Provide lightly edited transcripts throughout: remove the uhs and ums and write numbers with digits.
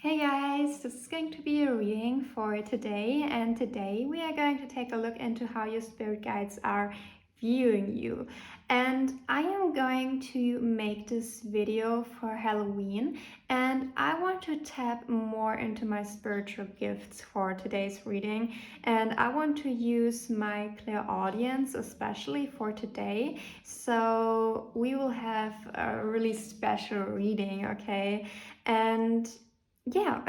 Hey guys, this is going to be a reading for today, and today we are going to take a look into how your spirit guides are viewing you. And I am going to make this video for Halloween, and I want to tap more into my spiritual gifts for today's reading, and I want to use my clairaudience especially for today. So we will have a really special reading, okay? And yeah,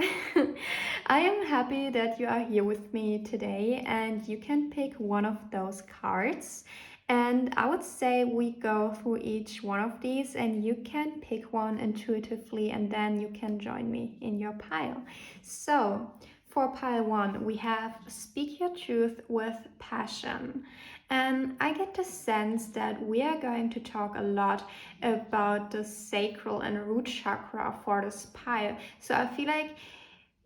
I am happy that you are here with me today, and you can pick one of those cards. And I would say we go through each one of these, and you can pick one intuitively, and then you can join me in your pile. So, for pile one, we have Speak Your Truth with Passion. And I get the sense that we are going to talk a lot about the sacral and root chakra for this pile. So I feel like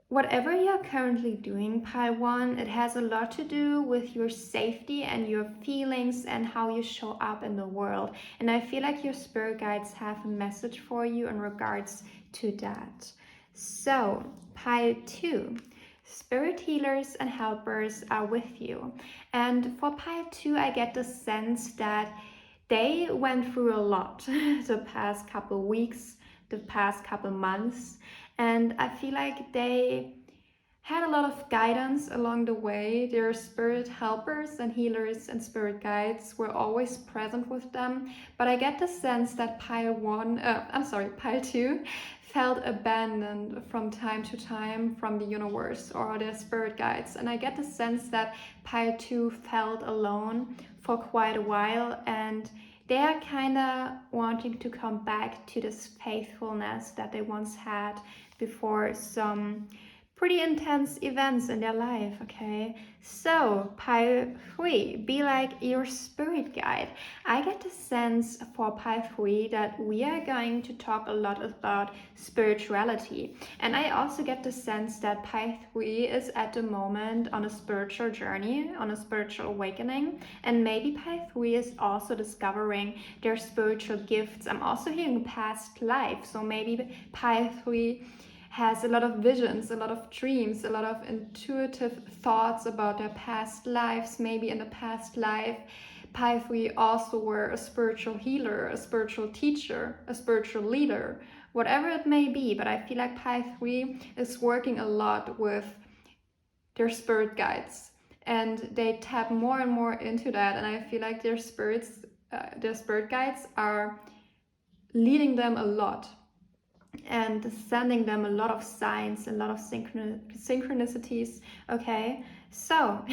whatever you're currently doing, pile one, it has a lot to do with your safety and your feelings and how you show up in the world. And I feel like your spirit guides have a message for you in regards to that. So, pile two. Spirit healers and helpers are with you. And for pile two, I get the sense that they went through a lot the past couple weeks, the past couple months, and I feel like they had a lot of guidance along the way. Their spirit helpers and healers and spirit guides were always present with them, but I get the sense that pile two felt abandoned from time to time from the universe or their spirit guides, and I get the sense that pile two felt alone for quite a while, and they are kind of wanting to come back to this faithfulness that they once had before some pretty intense events in their life, okay? So, pile three, be like your spirit guide. I get the sense for pile three that we are going to talk a lot about spirituality. And I also get the sense that pile three is at the moment on a spiritual journey, on a spiritual awakening. And maybe pile three is also discovering their spiritual gifts. I'm also hearing past life. So maybe pile three has a lot of visions, a lot of dreams, a lot of intuitive thoughts about their past lives. Maybe in the past life, pile three also were a spiritual healer, a spiritual teacher, a spiritual leader, whatever it may be. But I feel like pile three is working a lot with their spirit guides, and they tap more and more into that. And I feel like their spirit guides are leading them a lot and sending them a lot of signs, a lot of synchronicities, okay? So,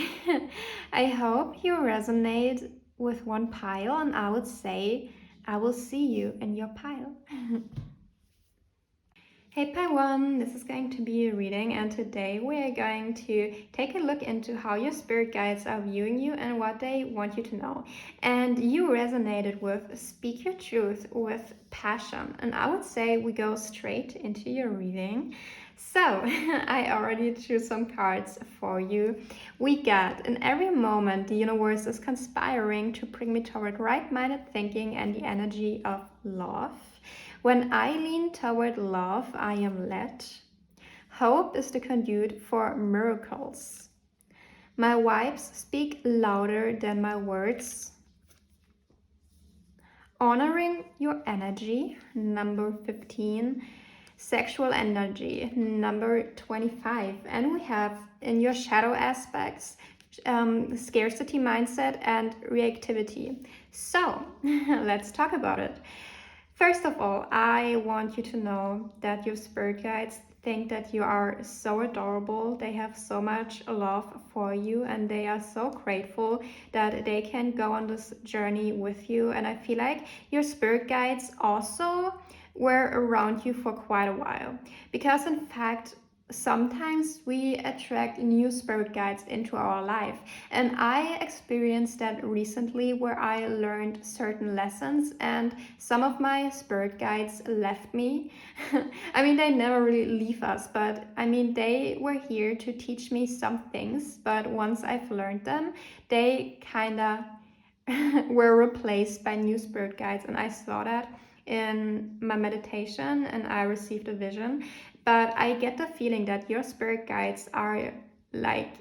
I hope you resonate with one pile, and I would say I will see you in your pile. Hey pile one, this is going to be a reading, and today we are going to take a look into how your spirit guides are viewing you and what they want you to know. And you resonated with Speak Your Truth with Passion, and I would say we go straight into your reading. So, I already drew some cards for you. We got, in every moment, the universe is conspiring to bring me toward right-minded thinking and the energy of love. When I lean toward love, I am led. Hope is the conduit for miracles. My vibes speak louder than my words. Honoring your energy, number 15. Sexual energy, number 25. And we have in your shadow aspects, scarcity mindset and reactivity. So let's talk about it. First of all, I want you to know that your spirit guides think that you are so adorable. They have so much love for you, and they are so grateful that they can go on this journey with you. And I feel like your spirit guides also were around you for quite a while, because in fact, sometimes we attract new spirit guides into our life, and I experienced that recently where I learned certain lessons and some of my spirit guides left me. I mean, they never really leave us, but I mean, they were here to teach me some things, but once I've learned them, they kind of were replaced by new spirit guides, and I saw that in my meditation and I received a vision. but I get the feeling that your spirit guides are like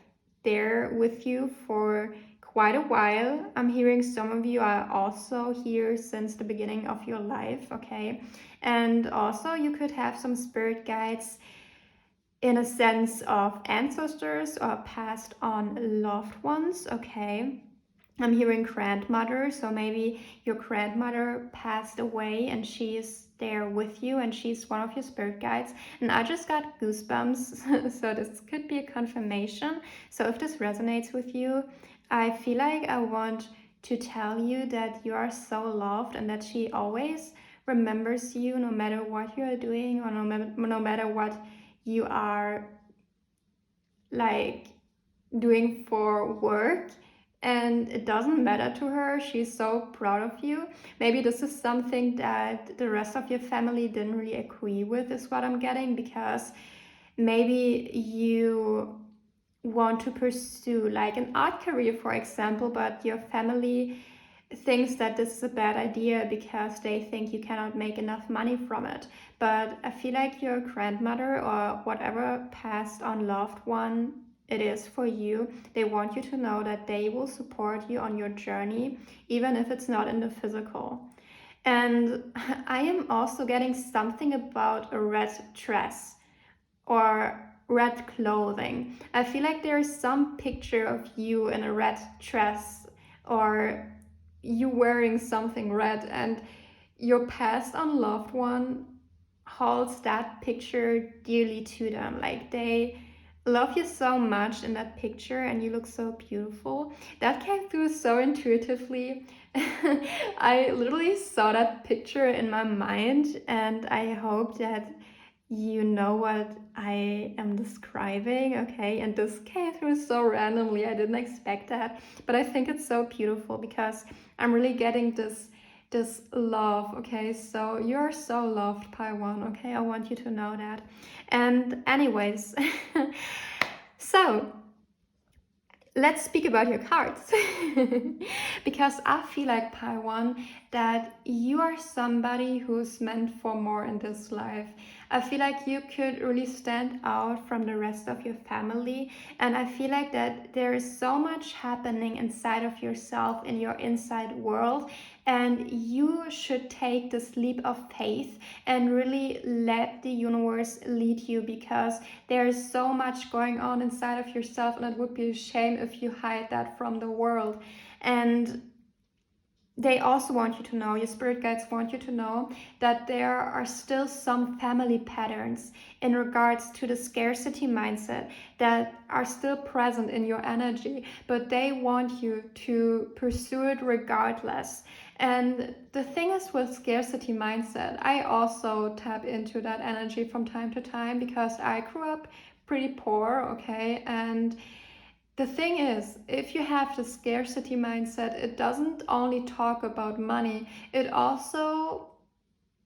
there with you for quite a while. I'm hearing some of you are also here since the beginning of your life, okay? And also you could have some spirit guides in a sense of ancestors or passed on loved ones, okay? I'm hearing grandmother, so maybe your grandmother passed away and she's there with you and she's one of your spirit guides. And I just got goosebumps, so this could be a confirmation. So if this resonates with you, I feel like I want to tell you that you are so loved and that she always remembers you no matter what you are doing or no matter what you are like doing for work, and it doesn't matter to her. She's so proud of you. Maybe this is something that the rest of your family didn't really agree with, is what I'm getting, because maybe you want to pursue like an art career, for example, but your family thinks that this is a bad idea because they think you cannot make enough money from it. But I feel like your grandmother or whatever passed on loved one it is for you, they want you to know that they will support you on your journey, even if it's not in the physical. And I am also getting something about a red dress or red clothing. I feel like there is some picture of you in a red dress or you wearing something red, and your past unloved one holds that picture dearly to them. Like they love you so much in that picture and you look so beautiful. That came through so intuitively. I literally saw that picture in my mind, and I hope that you know what I am describing, okay? And this came through so randomly. I didn't expect that, but I think it's so beautiful because I'm really getting this love, okay? So you're so loved, Pi One, okay? I want you to know that. And anyways, so let's speak about your cards. Because I feel like, Pi One, that you are somebody who's meant for more in this life. I feel like you could really stand out from the rest of your family, and I feel like that there is so much happening inside of yourself in your inside world, and you should take this leap of faith and really let the universe lead you, because there is so much going on inside of yourself, and it would be a shame if you hide that from the world. And they also want you to know, your spirit guides want you to know, that there are still some family patterns in regards to the scarcity mindset that are still present in your energy, but they want you to pursue it regardless. And the thing is with scarcity mindset, I also tap into that energy from time to time because I grew up pretty poor, okay? And the thing is, if you have the scarcity mindset, it doesn't only talk about money, it also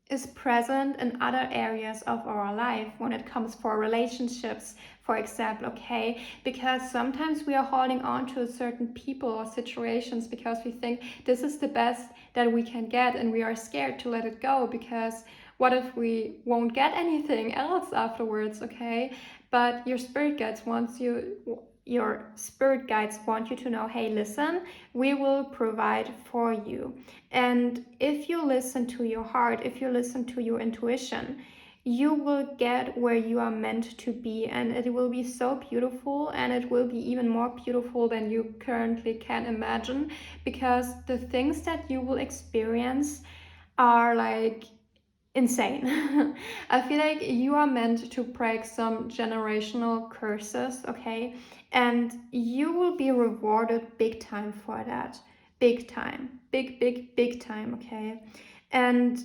is present in other areas of our life when it comes for relationships, for example, okay? Because sometimes we are holding on to a certain people or situations because we think this is the best that we can get, and we are scared to let it go because what if we won't get anything else afterwards, okay? But your spirit guides want you to know, hey, listen, we will provide for you. And if you listen to your heart, if you listen to your intuition, you will get where you are meant to be, and it will be so beautiful, and it will be even more beautiful than you currently can imagine, because the things that you will experience are like insane. I feel like you are meant to break some generational curses, okay? And you will be rewarded big time for that. Big time. Big time, okay? And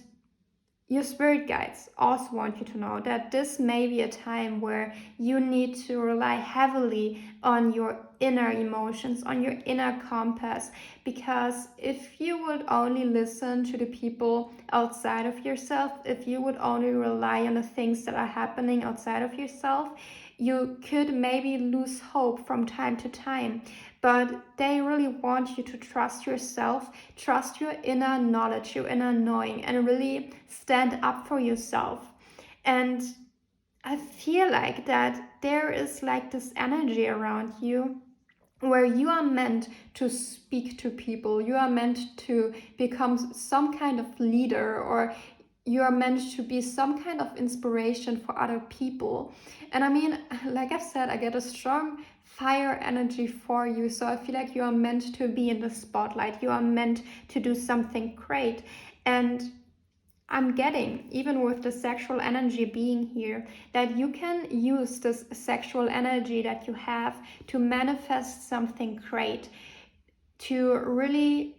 your spirit guides also want you to know that this may be a time where you need to rely heavily on your inner emotions, on your inner compass, because if you would only listen to the people outside of yourself, if you would only rely on the things that are happening outside of yourself, you could maybe lose hope from time to time. But they really want you to trust yourself, trust your inner knowledge, your inner knowing, and really stand up for yourself. And I feel like that there is like this energy around you where you are meant to speak to people, you are meant to become some kind of leader, or you are meant to be some kind of inspiration for other people. And I mean, like I've said, I get a strong fire energy for you. So I feel like you are meant to be in the spotlight, you are meant to do something great. And I'm getting, even with the sexual energy being here, that you can use this sexual energy that you have to manifest something great, to really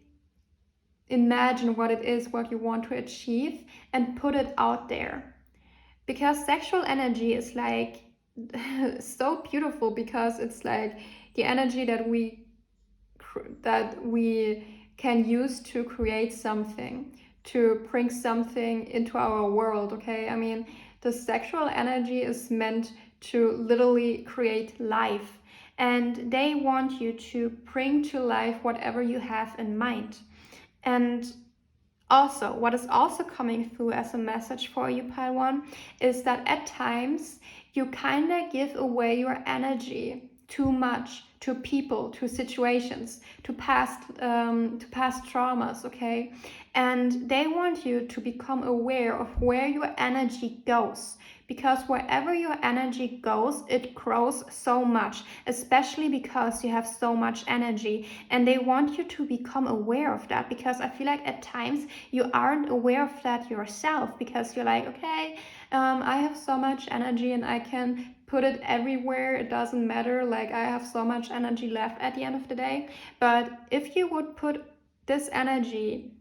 imagine what it is, what you want to achieve, and put it out there. Because sexual energy is like so beautiful, because it's like the energy that we can use to create something, to bring something into our world. Okay, I mean, the sexual energy is meant to literally create life, and they want you to bring to life whatever you have in mind. And also, what is also coming through as a message for you, Pile 1, is that at times you kind of give away your energy too much to people, to situations, to past traumas, okay? And they want you to become aware of where your energy goes, because wherever your energy goes, it grows so much, especially because you have so much energy. And they want you to become aware of that, because I feel like at times you aren't aware of that yourself, because you're like, okay, I have so much energy and I can put it everywhere, it doesn't matter, like I have so much energy left at the end of the day. But if you would put this energy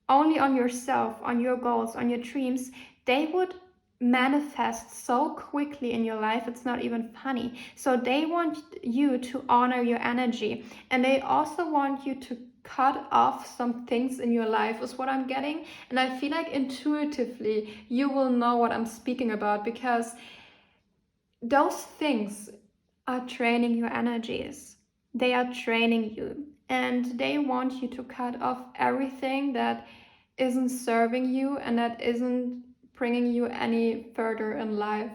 only on yourself, on your goals, on your dreams, they would manifest so quickly in your life, it's not even funny. So they want you to honor your energy, and they also want you to cut off some things in your life, is what I'm getting. And I feel like intuitively you will know what I'm speaking about, because those things are training your energies. They are training you, and they want you to cut off everything that isn't serving you and that isn't bringing you any further in life.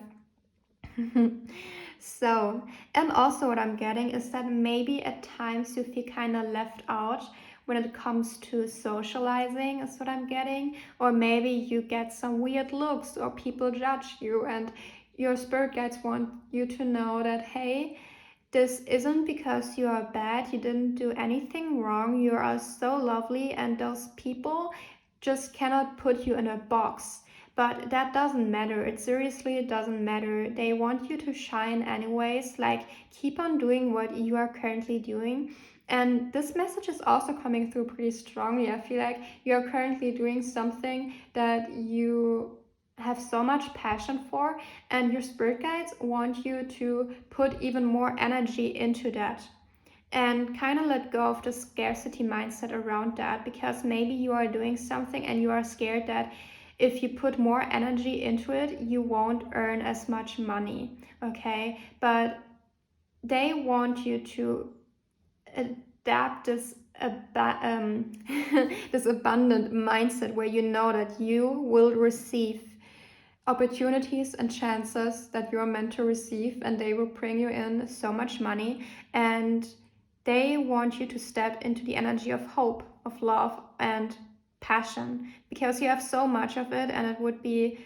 So, and also what I'm getting is that maybe at times you feel kind of left out when it comes to socializing, is what I'm getting. Or maybe you get some weird looks, or people judge you, and your spirit guides want you to know that, hey, this isn't because you are bad, you didn't do anything wrong, you are so lovely, and those people just cannot put you in a box. But that doesn't matter, it seriously doesn't matter. They want you to shine anyways, like keep on doing what you are currently doing. And this message is also coming through pretty strongly. I feel like you're currently doing something that you have so much passion for, and your spirit guides want you to put even more energy into that, and kind of let go of the scarcity mindset around that, because maybe you are doing something and you are scared that if you put more energy into it you won't earn as much money. Okay, but they want you to adapt this this abundant mindset, where you know that you will receive opportunities and chances that you're meant to receive, and they will bring you in so much money. And they want you to step into the energy of hope, of love, and passion, because you have so much of it, and it would be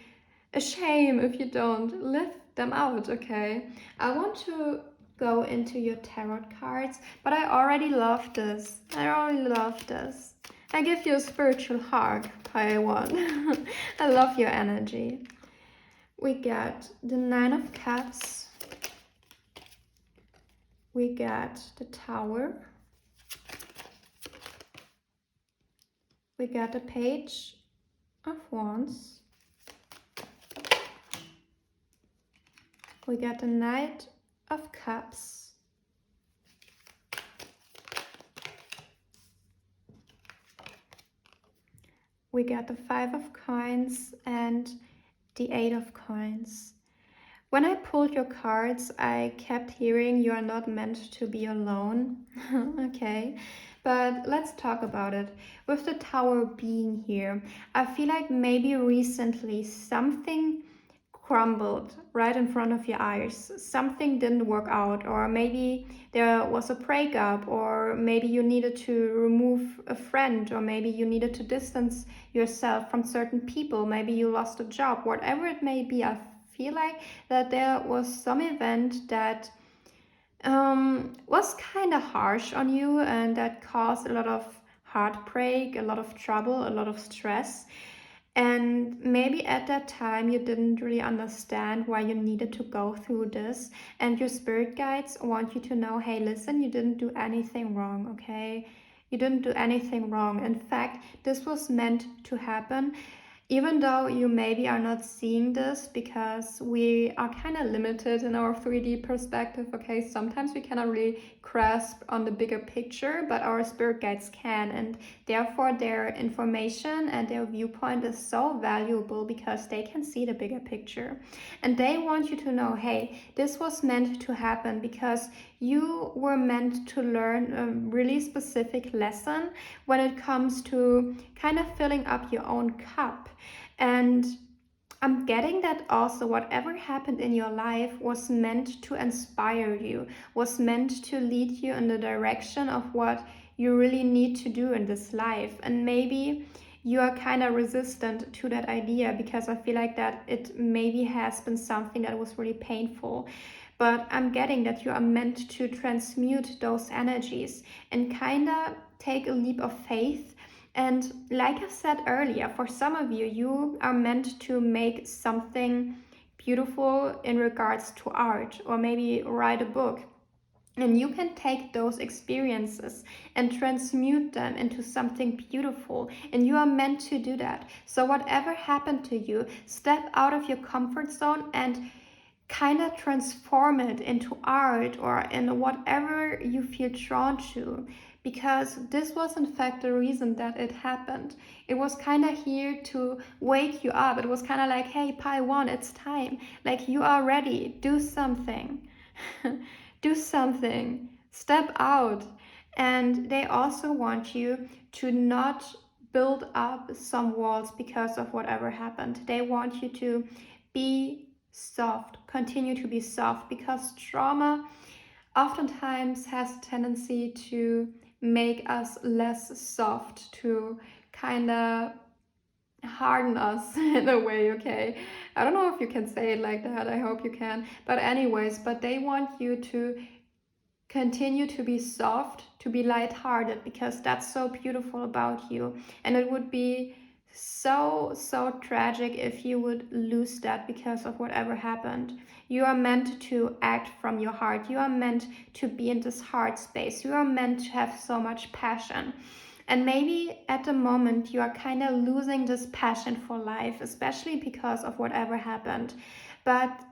a shame if you don't live them out. Okay, I want to go into your tarot cards, but I already love this. I give you a spiritual hug, Pile 1. I love your energy. We got the Nine of Cups, we got the Tower, we got the Page of Wands, we got the Knight of Cups, we got the Five of Coins, and the Eight of Coins. When I pulled your cards, I kept hearing you are not meant to be alone. Okay, but let's talk about it. With the Tower being here, I feel like maybe recently something crumbled right in front of your eyes. Something didn't work out, or maybe there was a breakup, or maybe you needed to remove a friend, or maybe you needed to distance yourself from certain people, maybe you lost a job, whatever it may be. I feel like that there was some event that was kind of harsh on you and that caused a lot of heartbreak, a lot of trouble, a lot of stress. And maybe at that time you didn't really understand why you needed to go through this. And your spirit guides want you to know, hey, listen, you didn't do anything wrong, okay? You didn't do anything wrong. In fact, this was meant to happen. Even though you maybe are not seeing this because we are kind of limited in our 3D perspective, okay? Sometimes we cannot really grasp on the bigger picture, but our spirit guides can, and therefore their information and their viewpoint is so valuable because they can see the bigger picture. And they want you to know, hey, this was meant to happen because you were meant to learn a really specific lesson when it comes to kind of filling up your own cup. And I'm getting that also whatever happened in your life was meant to inspire you, was meant to lead you in the direction of what you really need to do in this life. And maybe you are kind of resistant to that idea because I feel like that it maybe has been something that was really painful. But I'm getting that you are meant to transmute those energies and kind of take a leap of faith. And like I said earlier, for some of you, you are meant to make something beautiful in regards to art, or maybe write a book. And you can take those experiences and transmute them into something beautiful. And you are meant to do that. So whatever happened to you, step out of your comfort zone and kind of transform it into art or in whatever you feel drawn to, because this was in fact the reason that it happened. It was kind of here to wake you up. It was kind of like, hey, Pi 1, it's time. Like, you are ready. Do something. Do something. Step out. And they also want you to not build up some walls because of whatever happened. They want you to be soft, continue to be soft, because trauma oftentimes has a tendency to make us less soft, to kind of harden us in a way, okay? I don't know if you can say it like that, I hope you can. But anyways, but they want you to continue to be soft, to be lighthearted, because that's so beautiful about you. And it would be so tragic if you would lose that because of whatever happened. You are meant to act from your heart. You are meant to be in this heart space. You are meant to have so much passion. And maybe at the moment you are kind of losing this passion for life, especially because of whatever happened. But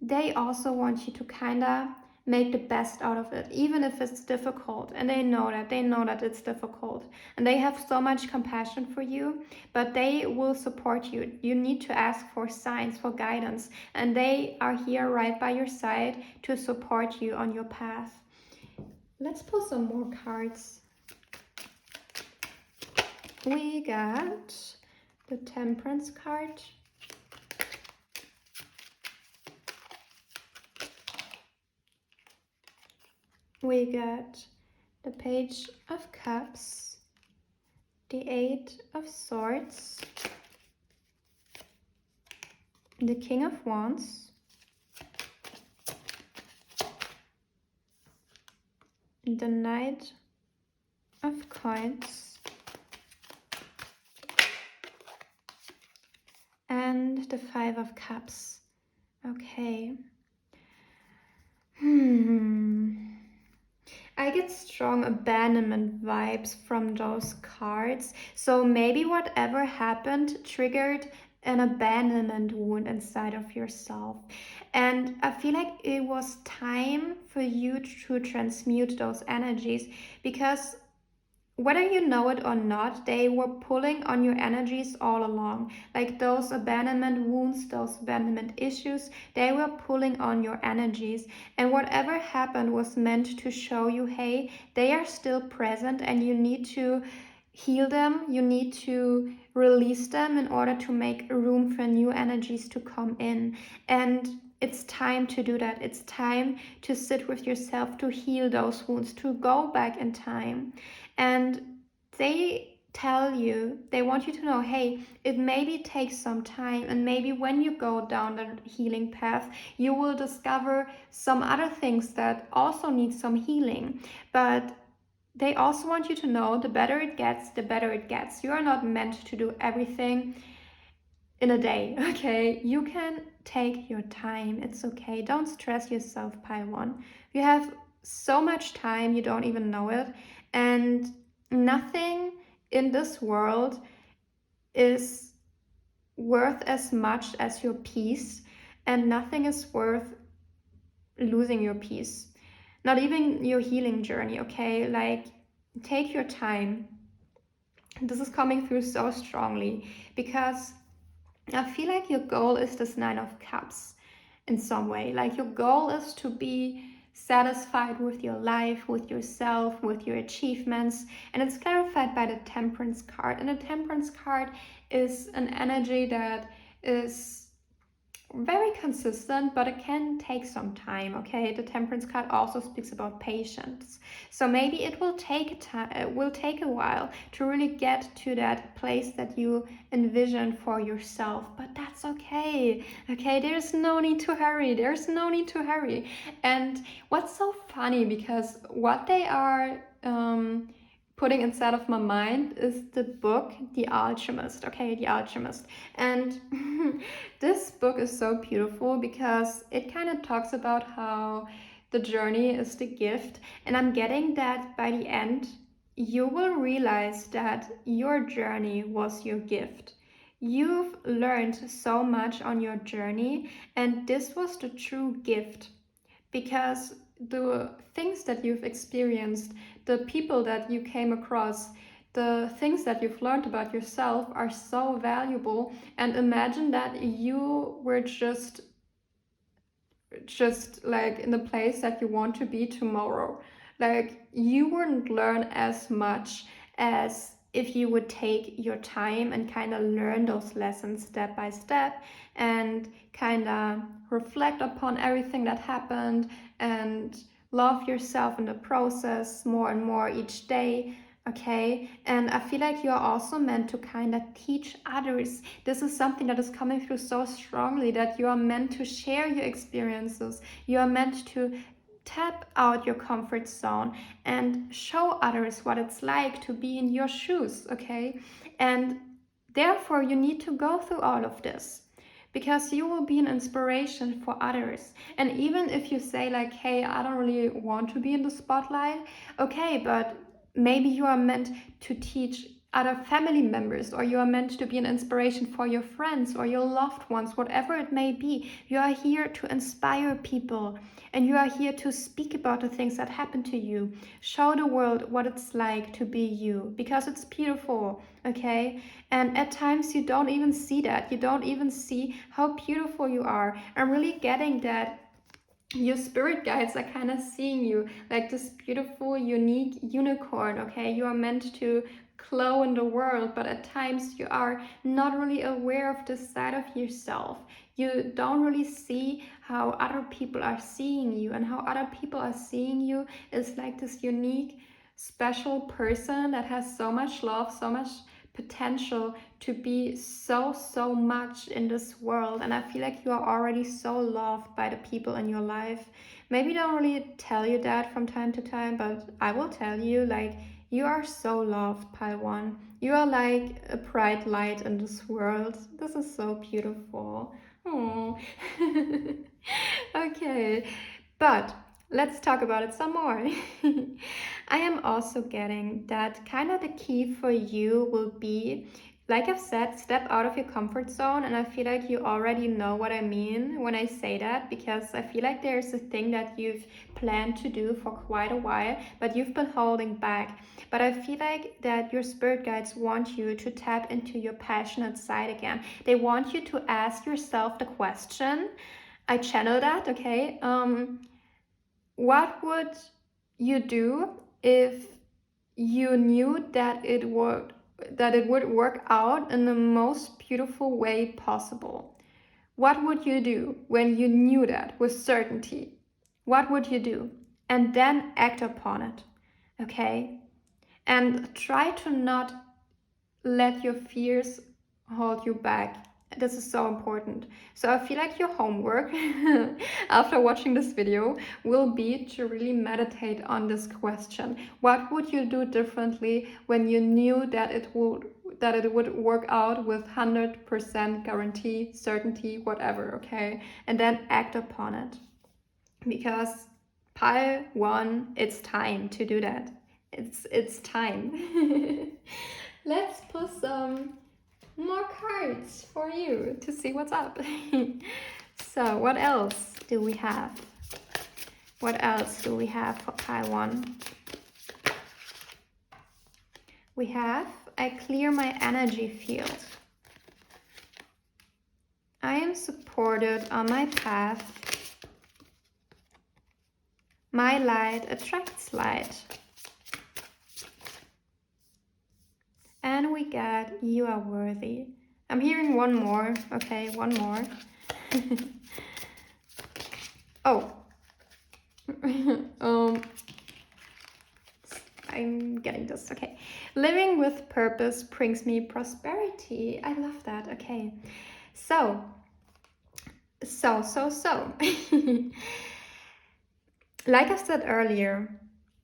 they also want you to kind of make the best out of it, even if it's difficult. And they know that it's difficult, and they have so much compassion for you, but they will support you. You need to ask for signs, for guidance, and they are here right by your side to support you on your path. Let's pull some more cards. We got the Temperance card, we got the Page of Cups, the Eight of Swords, the King of Wands, the Knight of Coins, and the Five of Cups. Okay. I get strong abandonment vibes from those cards. So maybe whatever happened triggered an abandonment wound inside of yourself. And I feel like it was time for you to transmute those energies, because whether you know it or not, they were pulling on your energies all along. Like those abandonment wounds, those abandonment issues, they were pulling on your energies. And whatever happened was meant to show you, hey, they are still present and you need to heal them, you need to release them in order to make room for new energies to come in. And it's time to do that. It's time to sit with yourself, to heal those wounds, to go back in time. And they tell you, they want you to know, hey, it maybe takes some time, and maybe when you go down the healing path, you will discover some other things that also need some healing. But they also want you to know, the better it gets, the better it gets. You are not meant to do everything in a day, okay? You can take your time. It's okay. Don't stress yourself, pile one. You have so much time, you don't even know it. And nothing in this world is worth as much as your peace, and nothing is worth losing your peace. Not even your healing journey, okay? Like, take your time. This is coming through so strongly because I feel like your goal is this Nine of Cups in some way. Like, your goal is to be satisfied with your life, with yourself, with your achievements. And it's clarified by the Temperance card. And the Temperance card is an energy that is very consistent, but it can take some time, okay? The Temperance card also speaks about patience. So maybe it will take time, it will take a while to really get to that place that you envision for yourself, but that's okay. Okay, there's no need to hurry. There's no need to hurry. And what's so funny, because what they are putting inside of my mind is the book The Alchemist. Okay, The Alchemist. And this book is so beautiful because it kind of talks about how the journey is the gift, and I'm getting that by the end you will realize that your journey was your gift. You've learned so much on your journey, and this was the true gift, because the things that you've experienced, the people that you came across, the things that you've learned about yourself are so valuable. And imagine that you were just like in the place that you want to be tomorrow. Like, you wouldn't learn as much as if you would take your time and kind of learn those lessons step by step and kind of reflect upon everything that happened and love yourself in the process more and more each day. Okay, and I feel like you're also meant to kind of teach others. This is something that is coming through so strongly, that you are meant to share your experiences. You are meant to tap out your comfort zone and show others what it's like to be in your shoes, okay? And therefore, you need to go through all of this because you will be an inspiration for others. And even if you say, like, hey, I don't really want to be in the spotlight, okay, but maybe you are meant to teach other family members, or you are meant to be an inspiration for your friends or your loved ones, whatever it may be. You are here to inspire people, and you are here to speak about the things that happen to you. Show the world what it's like to be you, because it's beautiful, okay? And at times you don't even see that. You don't even see how beautiful you are. I'm really getting that your spirit guides are kind of seeing you like this beautiful, unique unicorn, okay? You are meant to glow in the world, but at times you are not really aware of this side of yourself. You don't really see how other people are seeing you, and how other people are seeing you is like this unique, special person that has so much love, so much potential to be so much in this world. And I feel like you are already so loved by the people in your life. Maybe they don't really tell you that from time to time, but I will tell you, like, you are so loved, pile one. You are like a bright light in this world. This is so beautiful. Oh. Okay, but let's talk about it some more. I am also getting that kind of the key for you will be, like I've said, step out of your comfort zone. And I feel like you already know what I mean when I say that, because I feel like there's a thing that you've planned to do for quite a while, but you've been holding back. But I feel like that your spirit guides want you to tap into your passionate side again. They want you to ask yourself the question. I channel that, okay? What would you do if you knew that it would work out in the most beautiful way possible. What would you do when you knew that with certainty? What would you do? And then act upon it, okay? And try to not let your fears hold you back. This is so important. So I feel like your homework after watching this video will be to really meditate on this question. What would you do differently when you knew that it would work out with 100% guarantee, certainty, whatever, okay? And then act upon it. Because pile 1, it's time to do that. It's time. Let's put some more cards for you to see what's up. So what else do we have? What else do we have for pile 1? We have, I clear my energy field. I am supported on my path. My light attracts light. And we get, you are worthy. I'm hearing one more. Okay, one more. Oh. I'm getting this. Okay. Living with purpose brings me prosperity. I love that. Okay. So. Like I said earlier,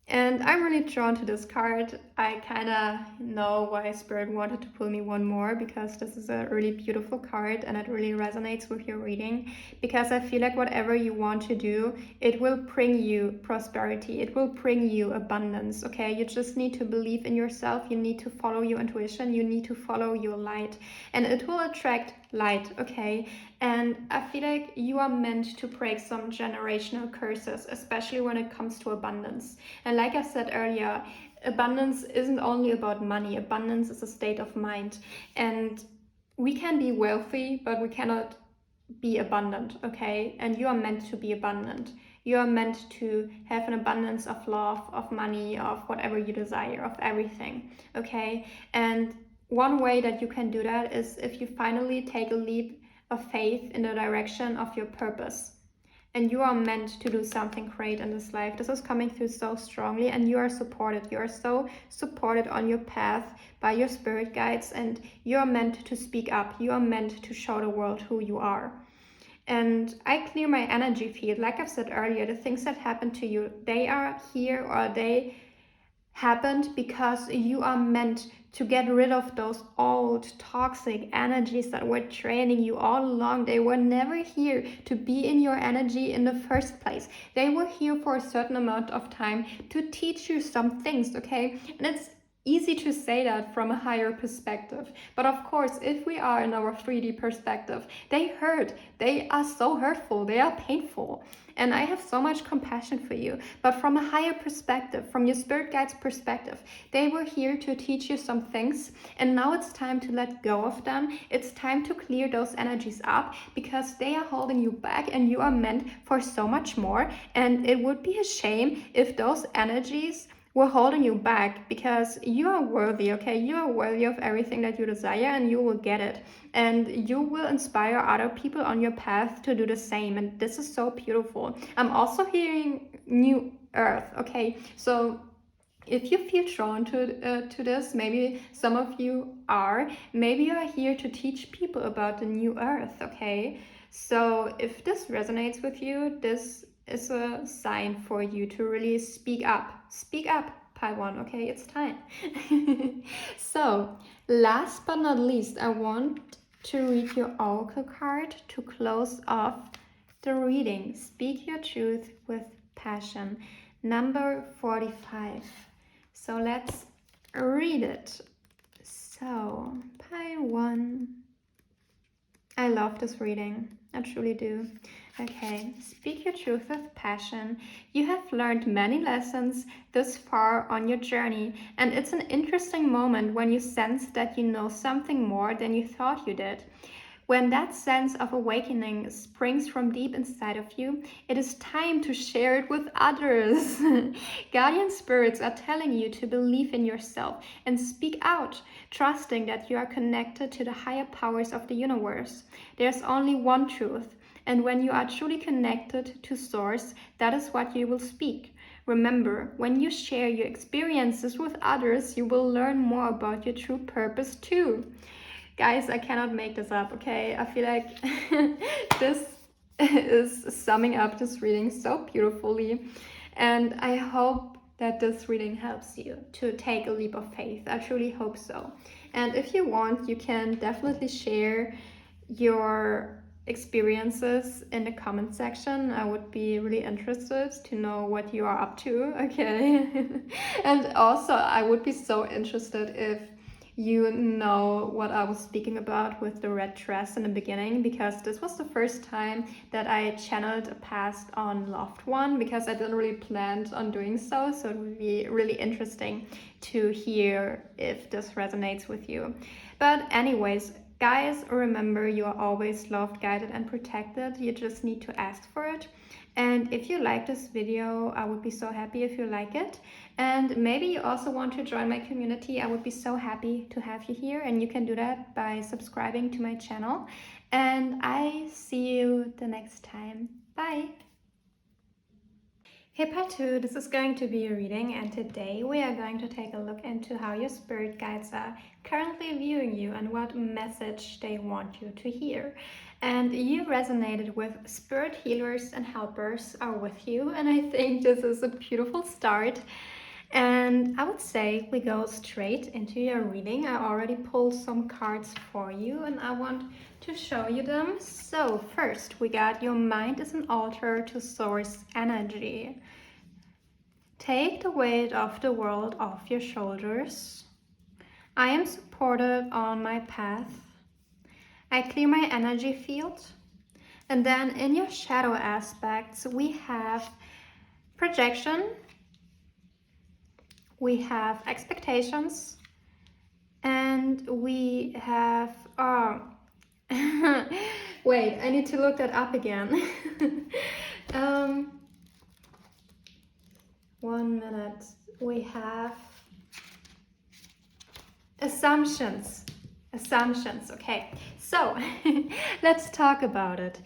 and I'm really drawn to this card. I kind of know why Spirit wanted to pull me one more, because this is a really beautiful card and it really resonates with your reading. Because I feel like whatever you want to do, it will bring you prosperity. It will bring you abundance, okay? You just need to believe in yourself. You need to follow your intuition. You need to follow your light. And it will attract light, okay? And I feel like you are meant to break some generational curses, especially when it comes to abundance. And like I said earlier, abundance isn't only about money. Abundance is a state of mind. And we can be wealthy, but we cannot be abundant, okay? And you are meant to be abundant. You are meant to have an abundance of love, of money, of whatever you desire, of everything, okay? And one way that you can do that is if you finally take a leap of faith in the direction of your purpose. And you are meant to do something great in this life. This is coming through so strongly, and you are supported. You are so supported on your path by your spirit guides, and you are meant to speak up. You are meant to show the world who you are. And I clear my energy field. Like I've said earlier, the things that happen to you, they are here, or they happened because you are meant to get rid of those old toxic energies that were draining you all along. They were never here to be in your energy in the first place. They were here for a certain amount of time to teach you some things, okay? And it's easy to say that from a higher perspective. But of course, if we are in our 3D perspective, they hurt. They are so hurtful. They are painful. And I have so much compassion for you. But from a higher perspective, from your spirit guide's perspective, they were here to teach you some things. And now it's time to let go of them. It's time to clear those energies up, because they are holding you back and you are meant for so much more. And it would be a shame if those energies were holding you back, because you are worthy, okay? You are worthy of everything that you desire, and you will get it. And you will inspire other people on your path to do the same. And this is so beautiful. I'm also hearing new earth, okay? So if you feel drawn to this, maybe some of you are, maybe you are here to teach people about the new earth, okay? So if this resonates with you, this is a sign for you to really speak up. Speak up, Pi 1, okay? It's time. So, last but not least, I want to read your oracle card to close off the reading. Speak your truth with passion. Number 45. So let's read it. So, Pi 1. I love this reading. I truly do. Okay, speak your truth with passion. You have learned many lessons this far on your journey, and it's an interesting moment when you sense that you know something more than you thought you did. When that sense of awakening springs from deep inside of you, it is time to share it with others. Guardian spirits are telling you to believe in yourself and speak out, trusting that you are connected to the higher powers of the universe. There's only one truth, and when you are truly connected to Source, that is what you will speak. Remember, when you share your experiences with others, you will learn more about your true purpose too. Guys, I cannot make this up, okay? I feel like this is summing up this reading so beautifully. And I hope that this reading helps you to take a leap of faith. I truly hope so. And if you want, you can definitely share your experiences in the comment section. I would be really interested to know what you are up to, okay? And also, I would be so interested if you know what I was speaking about with the red dress in the beginning, because this was the first time that I channeled a past on loved one, because I didn't really plan on doing so it would be really interesting to hear if this resonates with you. But anyways, guys, remember, you are always loved, guided and protected. You just need to ask for it. And if you like this video, I would be so happy if you like it. And maybe you also want to join my community. I would be so happy to have you here. And you can do that by subscribing to my channel. And I see you the next time. Bye! Hey part 2, this is going to be a reading, and today we are going to take a look into how your spirit guides are currently viewing you and what message they want you to hear. And you resonated with spirit healers and helpers are with you, and I think this is a beautiful start. And I would say we go straight into your reading. I already pulled some cards for you and I want to show you them. So first we got your mind is an altar to source energy. Take the weight of the world off your shoulders. I am supported on my path. I clear my energy field. And then in your shadow aspects we have projection, we have expectations, and we have, wait, I need to look that up again. 1 minute. We have assumptions. Okay, so let's talk about it.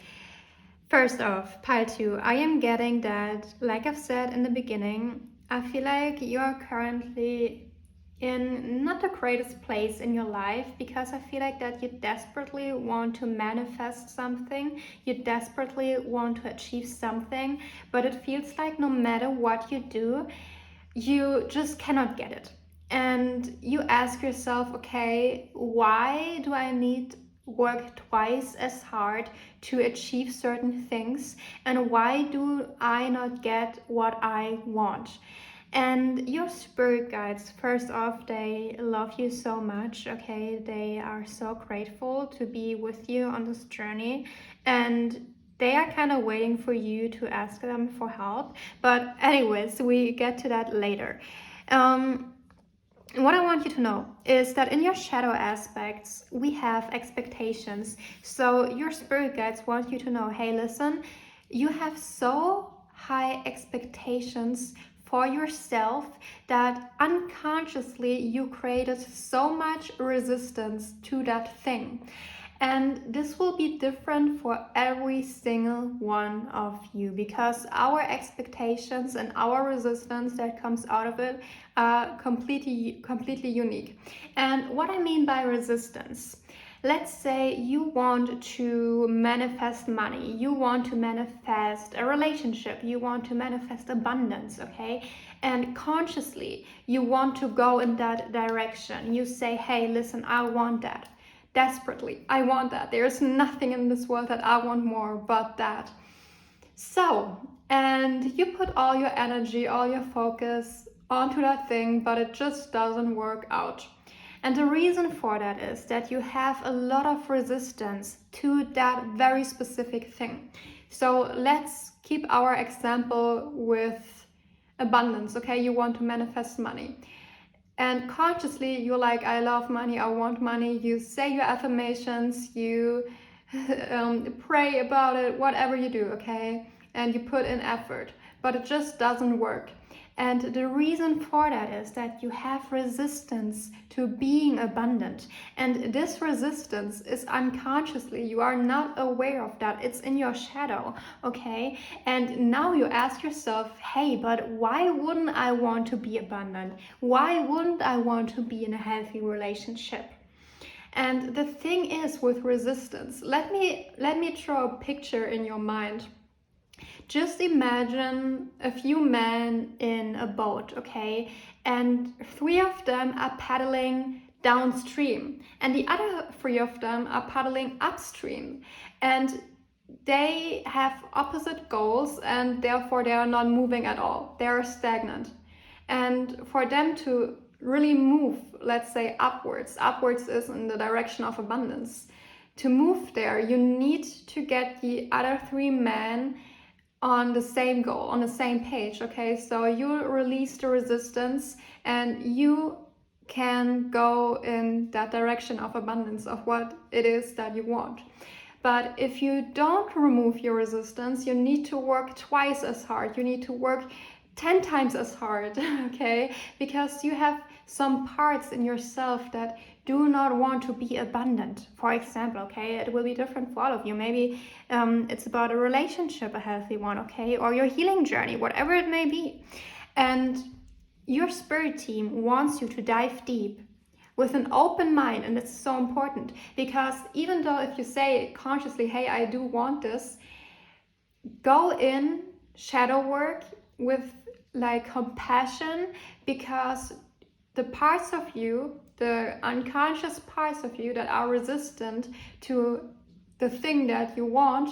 First off, pile 2, I am getting that, like I've said in the beginning, I feel like you are currently in not the greatest place in your life, because I feel like that you desperately want to manifest something, you desperately want to achieve something, but it feels like no matter what you do, you just cannot get it. And you ask yourself, okay, why do I need work twice as hard to achieve certain things, and why do I not get what I want? And your spirit guides, first off, they love you so much, okay? They are so grateful to be with you on this journey, and they are kind of waiting for you to ask them for help. But anyways, we get to that later. What I want you to know is that in your shadow aspects, we have expectations. So your spirit guides want you to know, hey, listen, you have so high expectations for yourself that unconsciously you created so much resistance to that thing. And this will be different for every single one of you, because our expectations and our resistance that comes out of it are completely unique. And what I mean by resistance, let's say you want to manifest money, you want to manifest a relationship, you want to manifest abundance, okay? And consciously you want to go in that direction. You say, hey, listen, I want that. Desperately, I want that. There's nothing in this world that I want more but that. So, and you put all your energy, all your focus onto that thing, but it just doesn't work out. And the reason for that is that you have a lot of resistance to that very specific thing. So let's keep our example with abundance, okay? You want to manifest money. And consciously, you're like, I love money, I want money. You say your affirmations, you pray about it, whatever you do, okay? And you put in effort, but it just doesn't work. And the reason for that is that you have resistance to being abundant. And this resistance is unconsciously, you are not aware of that. It's in your shadow, okay? And now you ask yourself, hey, but why wouldn't I want to be abundant? Why wouldn't I want to be in a healthy relationship? And the thing is with resistance, let me draw a picture in your mind. Just imagine a few men in a boat, okay? And 3 of them are paddling downstream, and the other 3 of them are paddling upstream. And they have opposite goals, and therefore they are not moving at all. They are stagnant. And for them to really move, let's say upwards is in the direction of abundance. To move there, you need to get the other 3 men on the same goal, on the same page, okay? So you release the resistance and you can go in that direction of abundance, of what it is that you want. But if you don't remove your resistance, you need to work twice as hard. You need to work 10 times as hard, okay? Because you have some parts in yourself that do not want to be abundant, for example, okay? It will be different for all of you. Maybe it's about a relationship, a healthy one, okay? Or your healing journey, whatever it may be. And your spirit team wants you to dive deep with an open mind, and it's so important, because even though if you say consciously, hey, I do want this, go in shadow work with like compassion, because the parts of you, the unconscious parts of you that are resistant to the thing that you want,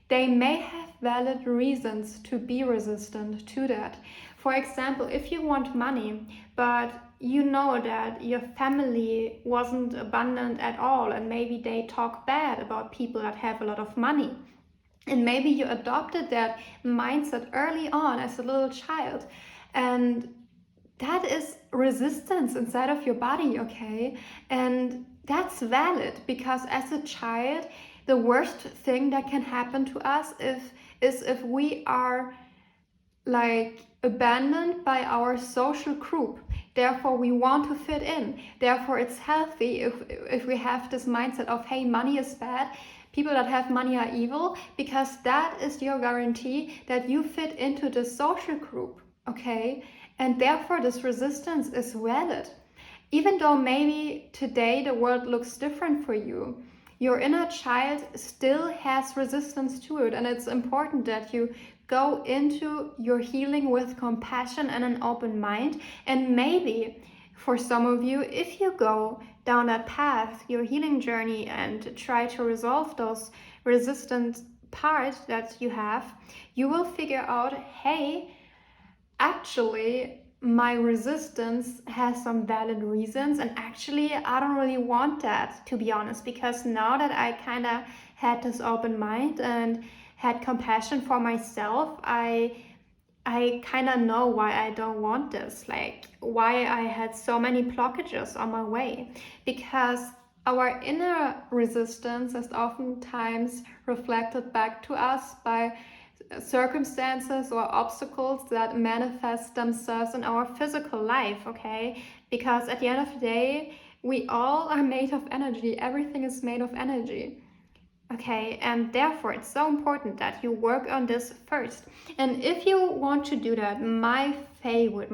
they may have valid reasons to be resistant to that. For example, if you want money, but you know that your family wasn't abundant at all, and maybe they talk bad about people that have a lot of money, and maybe you adopted that mindset early on as a little child, and that is resistance inside of your body, okay? And that's valid, because as a child, the worst thing that can happen to us is if we are like abandoned by our social group. Therefore, we want to fit in. Therefore, it's healthy if we have this mindset of, hey, money is bad, people that have money are evil, because that is your guarantee that you fit into the social group, okay? And therefore, this resistance is valid. Even though maybe today the world looks different for you, your inner child still has resistance to it. And it's important that you go into your healing with compassion and an open mind. And maybe for some of you, if you go down that path, your healing journey, and try to resolve those resistant parts that you have, you will figure out, hey, actually, my resistance has some valid reasons, and actually I don't really want that, to be honest, because now that I kind of had this open mind and had compassion for myself, I kind of know why I don't want this, like why I had so many blockages on my way. Because our inner resistance is oftentimes reflected back to us by circumstances or obstacles that manifest themselves in our physical life, okay? Because at the end of the day, we all are made of energy. Everything is made of energy, okay? And therefore, it's so important that you work on this first. And if you want to do that, my favorite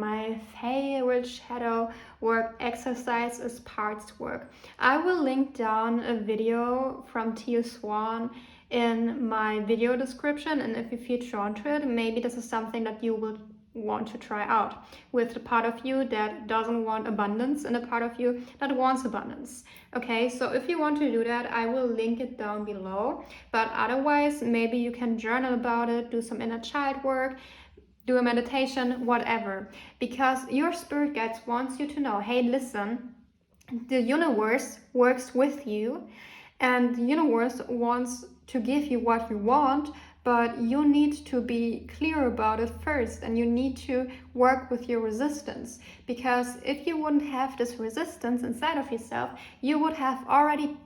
shadow work exercise is parts work. I will link down a video from Tia Swan in my video description, and if you feel drawn to it, maybe this is something that you will want to try out with the part of you that doesn't want abundance and the part of you that wants abundance. Okay, so if you want to do that, I will link it down below. But otherwise, maybe you can journal about it, do some inner child work, do a meditation, whatever. Because your spirit guides wants you to know, hey, listen, the universe works with you, and the universe wants to give you what you want, but you need to be clear about it first, and you need to work with your resistance. Because if you wouldn't have this resistance inside of yourself, you would have already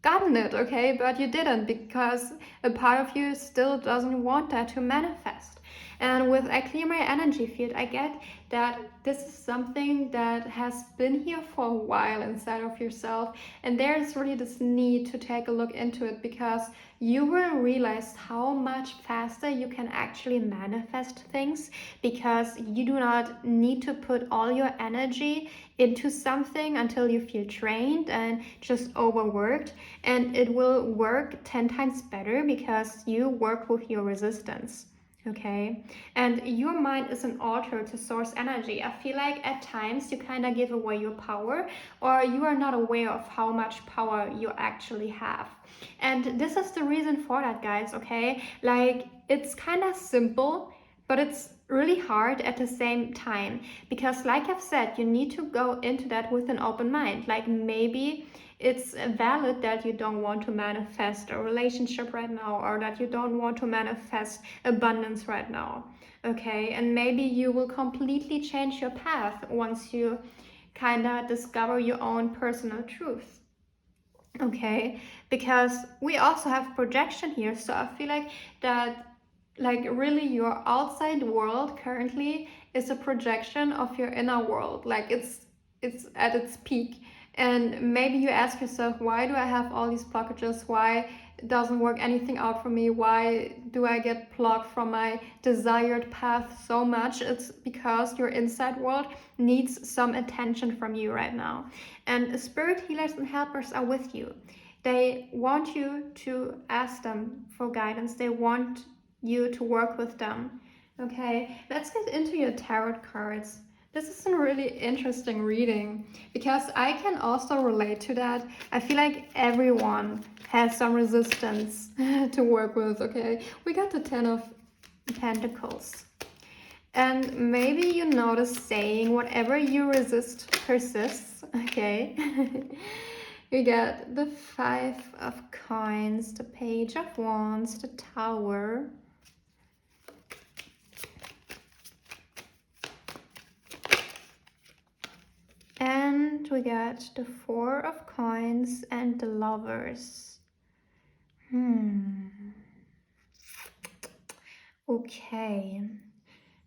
gotten it, okay? But you didn't, because a part of you still doesn't want that to manifest. And with I clear my energy field, I get that this is something that has been here for a while inside of yourself, and there's really this need to take a look into it, because you will realize how much faster you can actually manifest things, because you do not need to put all your energy into something until you feel drained and just overworked, and it will work 10 times better because you work with your resistance. Okay, and your mind is an altar to source energy. I feel like at times you kind of give away your power, or you are not aware of how much power you actually have. And this is the reason for that, guys, okay? Like, it's kind of simple, but it's really hard at the same time, because like I've said, you need to go into that with an open mind. Like, maybe it's valid that you don't want to manifest a relationship right now, or that you don't want to manifest abundance right now, okay? And maybe you will completely change your path once you kind of discover your own personal truth, okay? Because we also have projection here, so I feel like that, like, really your outside world currently is a projection of your inner world. Like, it's at its peak. And maybe you ask yourself, why do I have all these blockages? Why doesn't work anything out for me? Why do I get blocked from my desired path so much? It's because your inside world needs some attention from you right now. And spirit healers and helpers are with you. They want you to ask them for guidance. They want you to work with them. Okay, let's get into your tarot cards. This is a really interesting reading, because I can also relate to that. I feel like everyone has some resistance to work with, okay? We got the 10 of Pentacles. And maybe you know the saying, whatever you resist persists, okay? We got the 5 of Coins, the Page of Wands, the Tower. And we got the 4 of Coins and the Lovers. Okay.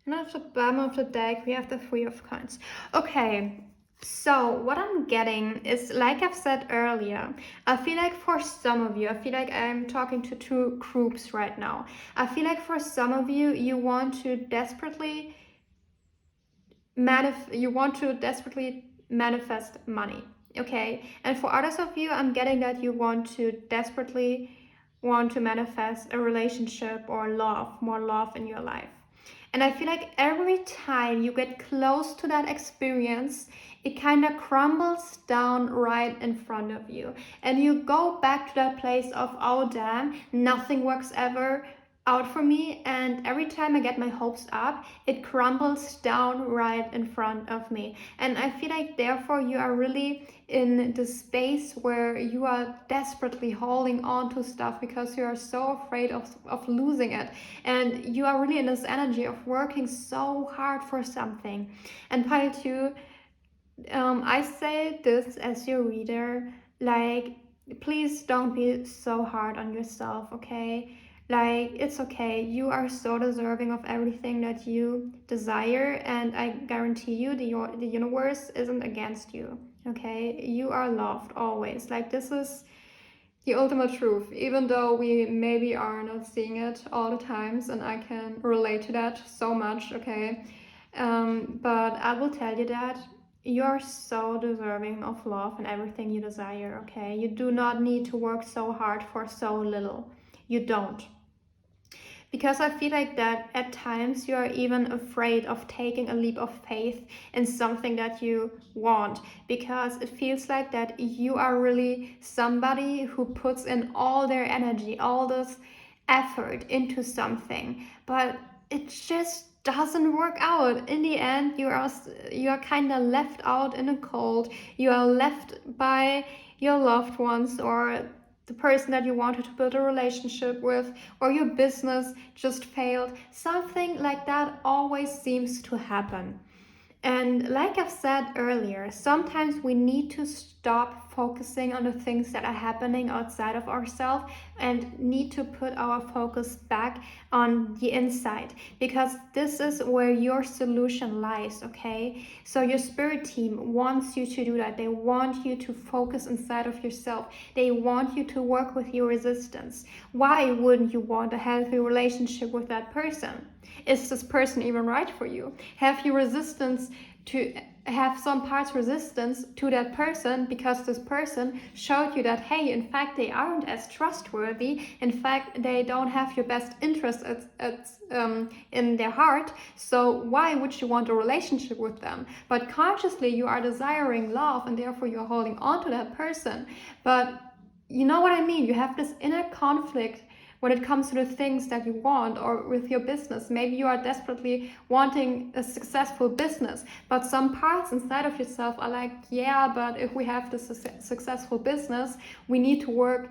And at the bottom of the deck, we have the 3 of Coins. Okay, so what I'm getting is, like I've said earlier, I feel like for some of you, I feel like I'm talking to two groups right now. I feel like for some of you, you want to desperately manifest money, okay? And for others of you, I'm getting that you desperately want to manifest a relationship or love, more love in your life. And I feel like every time you get close to that experience, it kind of crumbles down right in front of you. And you go back to that place of, oh damn, nothing works ever out for me. And every time I get my hopes up, it crumbles down right in front of me. And I feel like therefore you are really in the space where you are desperately holding on to stuff because you are so afraid of losing it. And you are really in this energy of working so hard for something. And pile 2, I say this as your reader, like, please don't be so hard on yourself, okay? Like, it's okay. You are so deserving of everything that you desire, and I guarantee you the universe isn't against you, okay? You are loved always. Like, this is the ultimate truth, even though we maybe are not seeing it all the times, and I can relate to that so much, okay? But I will tell you that you are so deserving of love and everything you desire, okay? You do not need to work so hard for so little. You don't. Because I feel like that at times you are even afraid of taking a leap of faith in something that you want, because it feels like that you are really somebody who puts in all their energy, all this effort into something, but it just doesn't work out. In the end, you are kind of left out in the cold. You are left by your loved ones, or the person that you wanted to build a relationship with, or your business just failed. Something like that always seems to happen. And like I've said earlier, sometimes we need to stop focusing on the things that are happening outside of ourselves and need to put our focus back on the inside, because this is where your solution lies, okay? So your spirit team wants you to do that. They want you to focus inside of yourself. They want you to work with your resistance. Why wouldn't you want a healthy relationship with that person? Is this person even right for you? Have you resistance to have some parts resistance to that person because this person showed you that, hey, in fact, they aren't as trustworthy. In fact, they don't have your best interest in their heart. So why would you want a relationship with them? But consciously, you are desiring love and therefore you're holding on to that person. But you know what I mean? You have this inner conflict when it comes to the things that you want, or with your business. Maybe you are desperately wanting a successful business, but some parts inside of yourself are like, yeah, but if we have this successful business, we need to work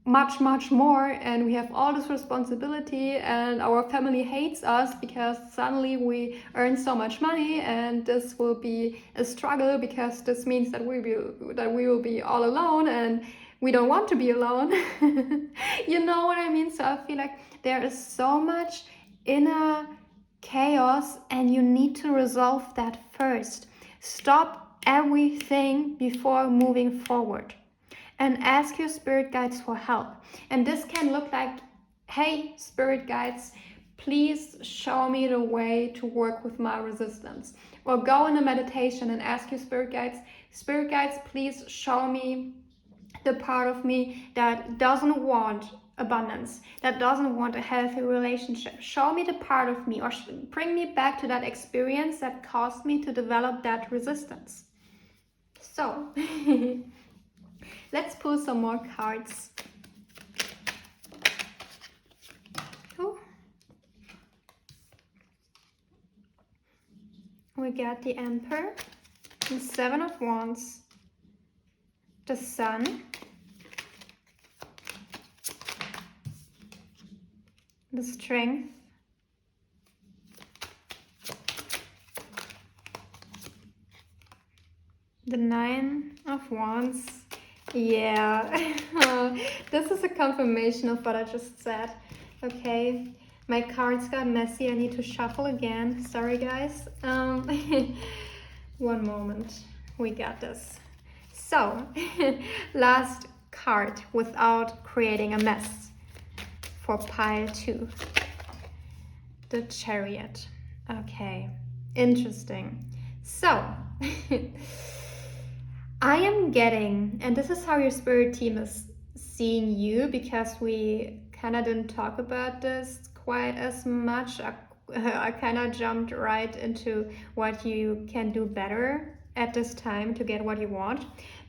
much more, and we have all this responsibility, and our family hates us because suddenly we earn so much money, and this will be a struggle because this means that we will be all alone, and we don't want to be alone. You know what I mean? So I feel like there is so much inner chaos, and you need to resolve that first. Stop everything before moving forward and ask your spirit guides for help. And this can look like, hey, spirit guides, please show me the way to work with my resistance. Or go in a meditation and ask your spirit guides, please show me the part of me that doesn't want abundance, that doesn't want a healthy relationship. Show me the part of me, or bring me back to that experience that caused me to develop that resistance. So let's pull some more cards. Oh. We got the Emperor, the Seven of Wands, the Sun, the Strength, the Nine of Wands. Yeah, this is a confirmation of what I just said. Okay, my cards got messy. I need to shuffle again. Sorry, guys. One moment. We got this. So, last card without creating a mess for pile 2. The Chariot. Okay, interesting. So, I am getting, and this is how your spirit team is seeing you, because we kind of didn't talk about this quite as much. I kind of jumped right into what you can do better at this time to get what you want.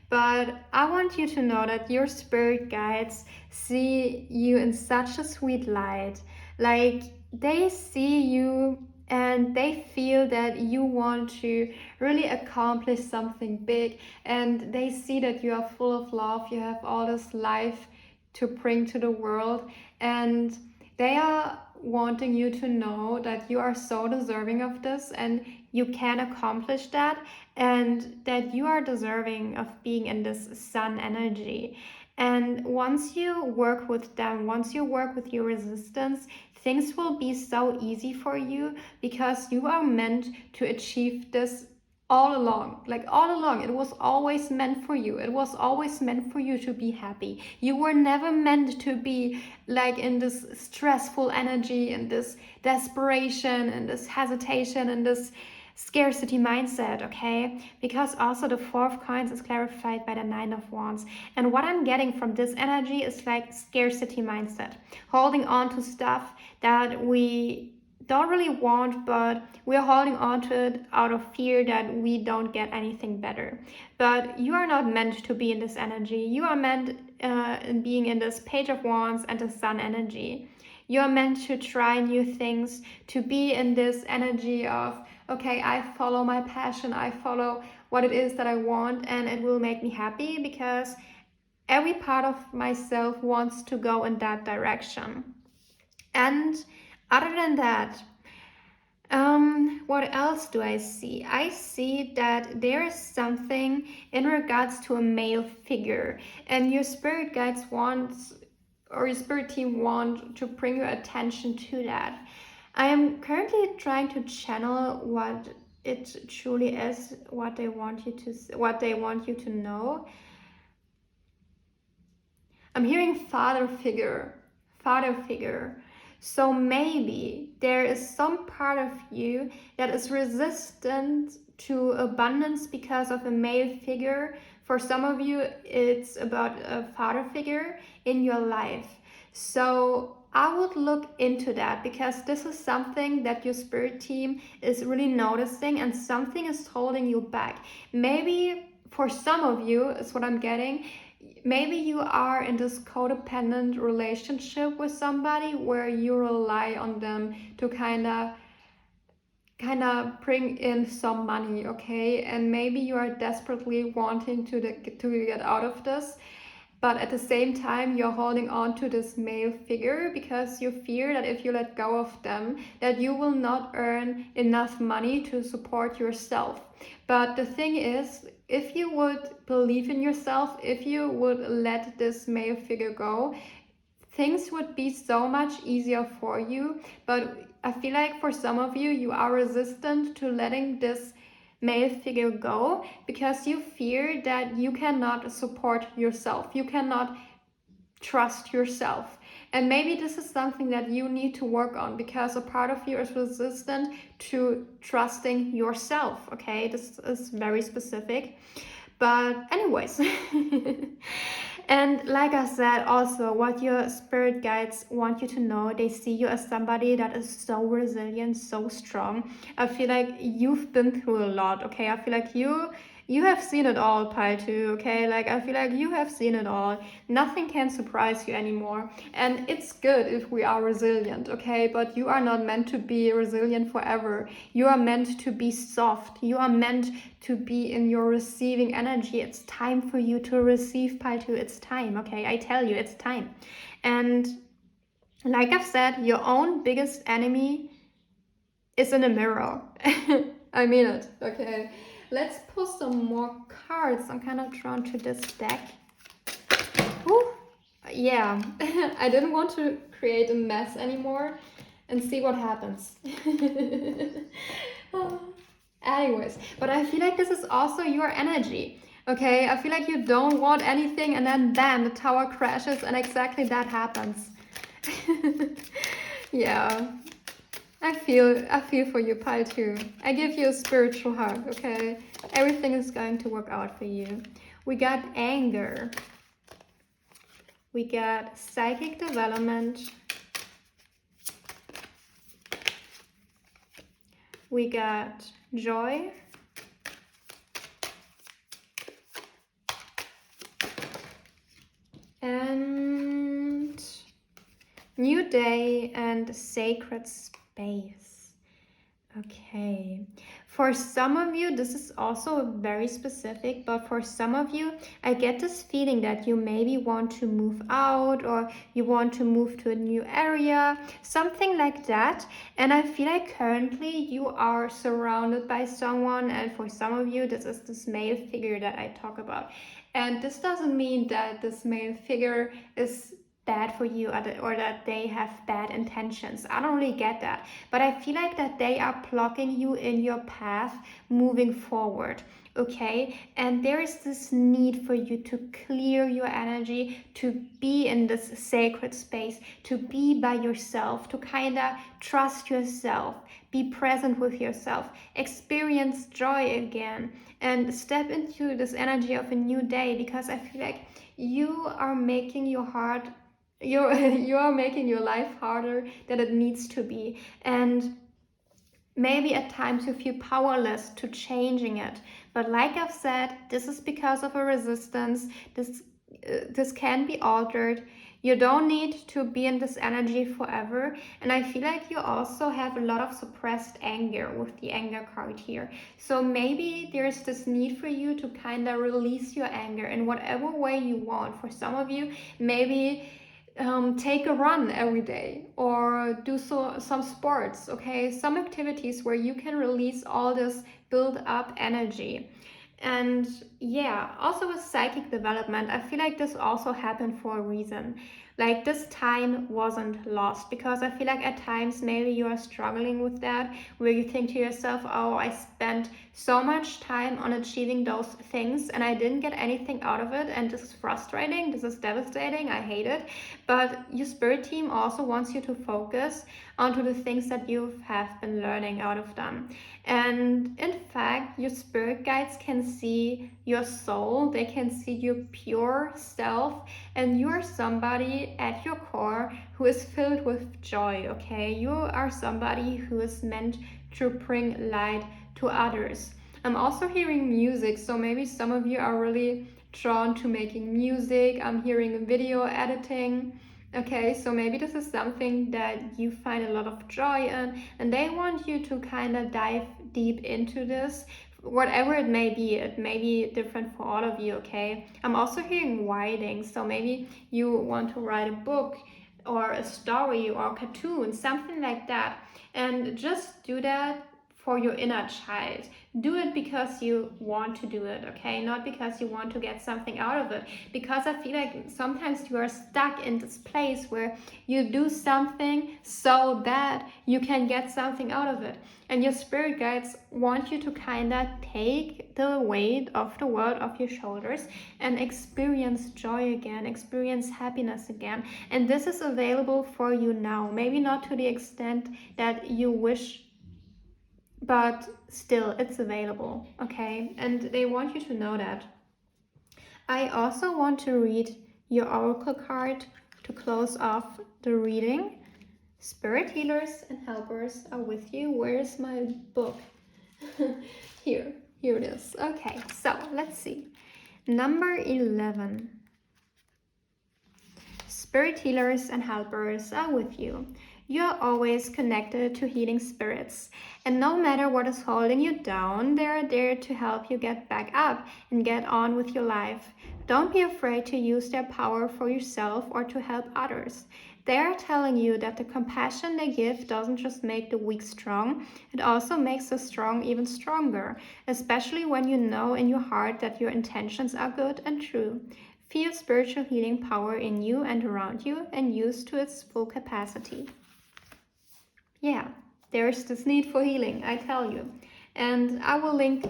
But I want you to know that your spirit guides see you in such a sweet light. Like, they see you and they feel that you want to really accomplish something big, and they see that you are full of love, you have all this life to bring to the world, and they are wanting you to know that you are so deserving of this and you can accomplish that, and that you are deserving of being in this sun energy. And once you work with them, once you work with your resistance, things will be so easy for you, because you are meant to achieve this all along. Like, all along, it was always meant for you. It was always meant for you to be happy. You were never meant to be like in this stressful energy and this desperation and this hesitation and this scarcity mindset, okay? Because also the Four of Coins is clarified by the Nine of Wands. And what I'm getting from this energy is like scarcity mindset, holding on to stuff that we don't really want, but we're holding on to it out of fear that we don't get anything better. But you are not meant to be in this energy. You are meant in being in this Page of Wands and the Sun energy. You are meant to try new things, to be in this energy of, okay, I follow my passion, I follow what it is that I want, and it will make me happy, because every part of myself wants to go in that direction. And other than that, what else do I see? I see that there is something in regards to a male figure, and your spirit guides want, or your spirit team want to bring your attention to that. I am currently trying to channel what it truly is, what they want you to know. I'm hearing father figure. So maybe there is some part of you that is resistant to abundance because of a male figure. For some of you, it's about a father figure in your life. So I would look into that, because this is something that your spirit team is really noticing, and something is holding you back. Maybe for some of you, is what I'm getting, maybe you are in this codependent relationship with somebody where you rely on them to kind of bring in some money, okay? And maybe you are desperately wanting to get out of this, but at the same time you're holding on to this male figure because you fear that if you let go of them, that you will not earn enough money to support yourself. But the thing is, if you would believe in yourself, if you would let this male figure go, things would be so much easier for you. But I feel like for some of you, you are resistant to letting this male figure go because you fear that you cannot support yourself, you cannot trust yourself. And maybe this is something that you need to work on, because a part of you is resistant to trusting yourself, okay? This is very specific, but anyways. And like I said, also what your spirit guides want you to know, they see you as somebody that is so resilient, so strong. I feel like you've been through a lot, okay? I feel like you have seen it all, Pi 2, okay? Like, I feel like you have seen it all. Nothing can surprise you anymore. And it's good if we are resilient, okay? But you are not meant to be resilient forever. You are meant to be soft. You are meant to be in your receiving energy. It's time for you to receive, Pi 2. It's time, okay? I tell you, it's time. And like I've said, your own biggest enemy is in the mirror. I mean it, okay? Let's pull some more cards. I'm kind of drawn to this deck. Ooh, yeah, I didn't want to create a mess anymore and see what happens. Anyways, but I feel like this is also your energy. Okay, I feel like you don't want anything and then bam, the tower crashes and exactly that happens. Yeah. I feel for you, Pi 2. I give you a spiritual hug, okay? Everything is going to work out for you. We got anger. We got psychic development. We got joy. And new day and sacred space. Okay, for some of you this is also very specific, but for some of you I get this feeling that you maybe want to move out, or you want to move to a new area, something like that. And I feel like currently you are surrounded by someone, and for some of you this is this male figure that I talk about. And this doesn't mean that this male figure is bad for you, or that they have bad intentions. I don't really get that, but I feel like that they are blocking you in your path moving forward, okay? And there is this need for you to clear your energy, to be in this sacred space, to be by yourself, to kind of trust yourself, be present with yourself, experience joy again, and step into this energy of a new day, because I feel like you are making your heart you are making your life harder than it needs to be. And maybe at times you feel powerless to changing it. But like I've said, this is because of a resistance. This can be altered. You don't need to be in this energy forever. And I feel like you also have a lot of suppressed anger with the anger card here. So maybe there's this need for you to kind of release your anger in whatever way you want. For some of you, maybe take a run every day or do some sports, okay? Some activities where you can release all this build up energy. And yeah, also with psychic development, I feel like this also happened for a reason. Like this time wasn't lost, because I feel like at times maybe you are struggling with that, where you think to yourself, oh, I spent so much time on achieving those things and I didn't get anything out of it, and this is frustrating, this is devastating, I hate it. But your spirit team also wants you to focus onto the things that you have been learning out of them. And in fact, your spirit guides can see your soul, they can see your pure self, and you are somebody at your core who is filled with joy, okay? You are somebody who is meant to bring light to others. I'm also hearing music, so maybe some of you are really drawn to making music. I'm hearing video editing. Okay, so maybe this is something that you find a lot of joy in, and they want you to kind of dive deep into this, whatever it may be. It may be different for all of you, okay? I'm also hearing writing, so maybe you want to write a book or a story or a cartoon, something like that. And just do that for your inner child. Do it because you want to do it, okay? Not because you want to get something out of it. Because I feel like sometimes you are stuck in this place where you do something so that you can get something out of it. And your spirit guides want you to kind of take the weight of the world off your shoulders and experience joy again, experience happiness again. And this is available for you now. Maybe not to the extent that you wish, but still it's available, okay? And they want you to know that. I also want to read your oracle card to close off the reading. Spirit healers and helpers are with you. Where's my book? Here it is. Okay, so let's see. Number 11. Spirit healers and helpers are with you. You are always connected to healing spirits, and no matter what is holding you down, they are there to help you get back up and get on with your life. Don't be afraid to use their power for yourself or to help others. They are telling you that the compassion they give doesn't just make the weak strong, it also makes the strong even stronger, especially when you know in your heart that your intentions are good and true. Feel spiritual healing power in you and around you and use to its full capacity. Yeah, there's this need for healing, I tell you. And I will link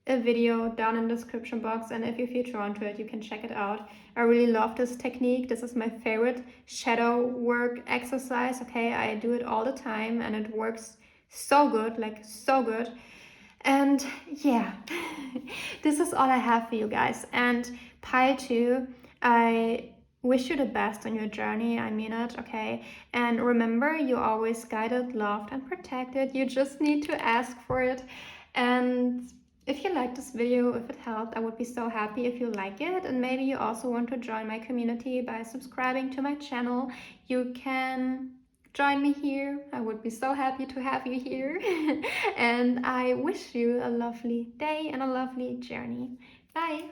a video down in the description box, and if you feel drawn to it, you can check it out. I really love this technique. This is my favorite shadow work exercise, okay? I do it all the time and it works so good, like so good. And yeah, this is all I have for you guys. And pile 2, I wish you the best on your journey. I mean it, okay? And remember, you're always guided, loved, and protected. You just need to ask for it. And if you like this video, if it helped, I would be so happy if you like it. And maybe you also want to join my community by subscribing to my channel. You can join me here. I would be so happy to have you here. And I wish you a lovely day and a lovely journey. Bye.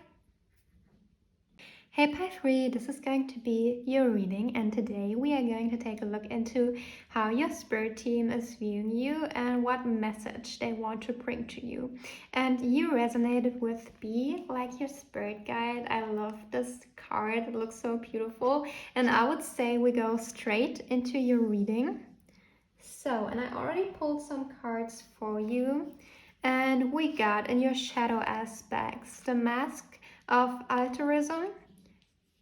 Hey Pi 3, this is going to be your reading, and today we are going to take a look into how your spirit team is viewing you and what message they want to bring to you. And you resonated with B, like your spirit guide. I love this card, it looks so beautiful. And I would say we go straight into your reading. So, and I already pulled some cards for you. And we got in your shadow aspects the mask of altruism,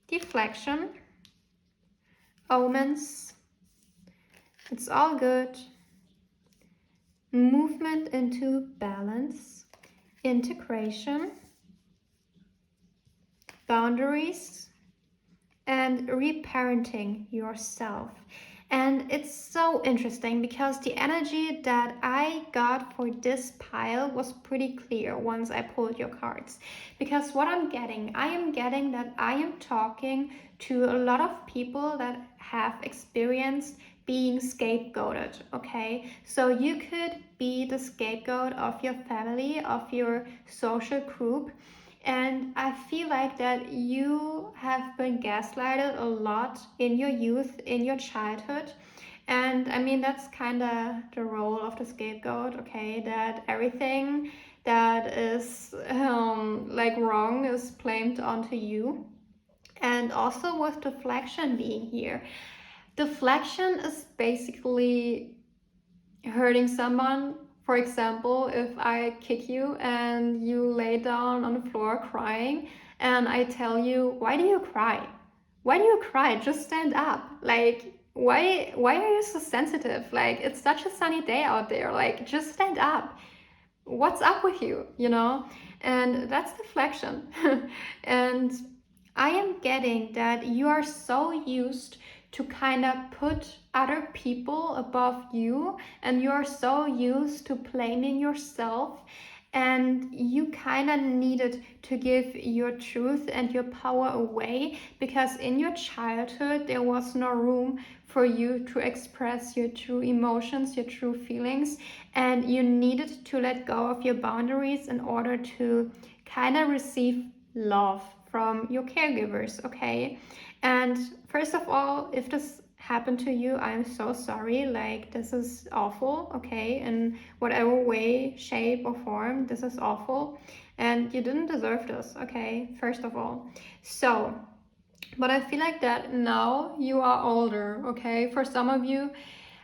deflection, omens, it's all good, movement into balance, integration, boundaries, and reparenting yourself. And it's so interesting because the energy that I got for this pile was pretty clear once I pulled your cards. Because what I am getting that I am talking to a lot of people that have experienced being scapegoated, okay? So you could be the scapegoat of your family, of your social group, And I feel like that you have been gaslighted a lot in your youth, in your childhood. And I mean, that's kind of the role of the scapegoat, okay? That everything that is like wrong is blamed onto you. And also with deflection being here. Deflection is basically hurting someone. For example, if I kick you and you lay down on the floor crying, and I tell you, why do you cry? Why do you cry? Just stand up. Like, why are you so sensitive? Like, it's such a sunny day out there. Like, just stand up. What's up with you? You know? And that's deflection. And I am getting that you are so used to kind of put other people above you, and you are so used to blaming yourself, and you kind of needed to give your truth and your power away, because in your childhood there was no room for you to express your true emotions, your true feelings, and you needed to let go of your boundaries in order to kind of receive love from your caregivers, okay? And first of all, if this happened to you, I'm so sorry. Like, this is awful, okay? In whatever way, shape, or form, this is awful. And you didn't deserve this, okay? First of all. So, but I feel like that now you are older, okay? For some of you,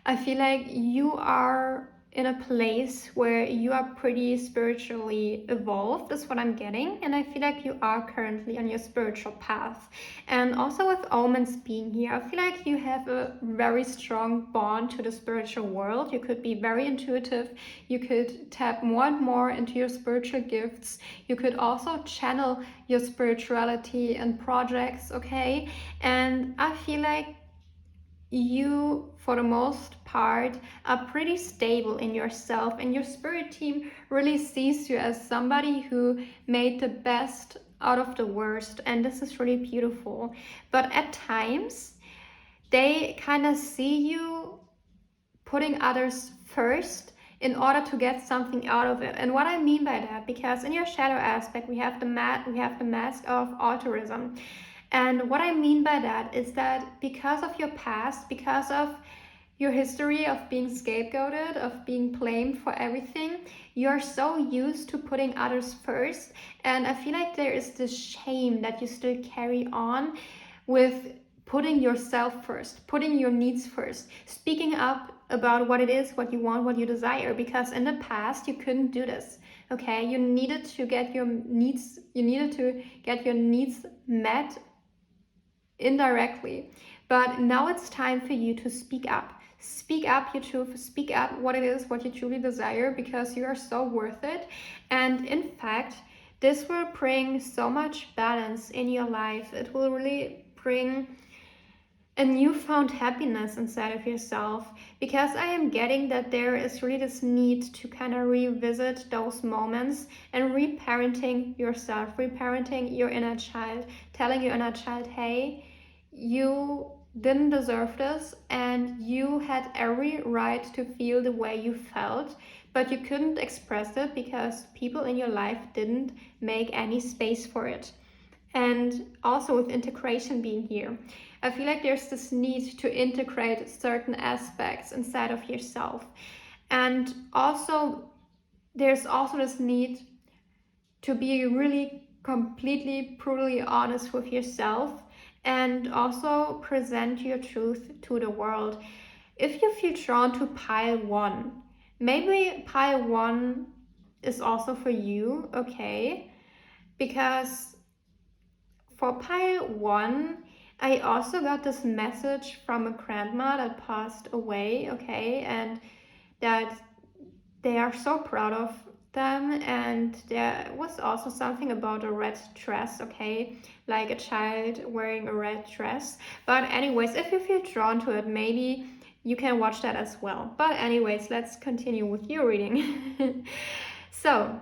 I feel like you are in a place where you are pretty spiritually evolved, is what I'm getting. And I feel like you are currently on your spiritual path. And also with omens being here, I feel like you have a very strong bond to the spiritual world. You could be very intuitive. You could tap more and more into your spiritual gifts. You could also channel your spirituality and projects, okay? And I feel like you, for the most part, are pretty stable in yourself, and your spirit team really sees you as somebody who made the best out of the worst, and this is really beautiful. But at times, they kind of see you putting others first in order to get something out of it. And what I mean by that, because in your shadow aspect, we have the mask of altruism. And what I mean by that is that because of your past, because of your history of being scapegoated, of being blamed for everything, you're so used to putting others first. And I feel like there is this shame that you still carry on with putting yourself first, putting your needs first, speaking up about what it is, what you want, what you desire, because in the past you couldn't do this. Okay, you needed to get your needs met indirectly. But now it's time for you to speak up. Speak up your truth, speak up what it is, what you truly desire, because you are so worth it. And in fact, this will bring so much balance in your life. It will really bring a newfound happiness inside of yourself, because I am getting that there is really this need to kind of revisit those moments and reparenting yourself, reparenting your inner child, telling your inner child, hey, you didn't deserve this, and you had every right to feel the way you felt, but you couldn't express it because people in your life didn't make any space for it. And also with integration being here, I feel like there's this need to integrate certain aspects inside of yourself. And also, there's also this need to be really completely, brutally honest with yourself, and also present your truth to the world. If you feel drawn to pile one, maybe pile one is also for you, okay? Because for pile one, I also got this message from a grandma that passed away, okay? And that they are so proud of them, and there was also something about a red dress, okay, like a child wearing a red dress. But anyways, if you feel drawn to it, maybe you can watch that as well. But anyways, let's continue with your reading. So,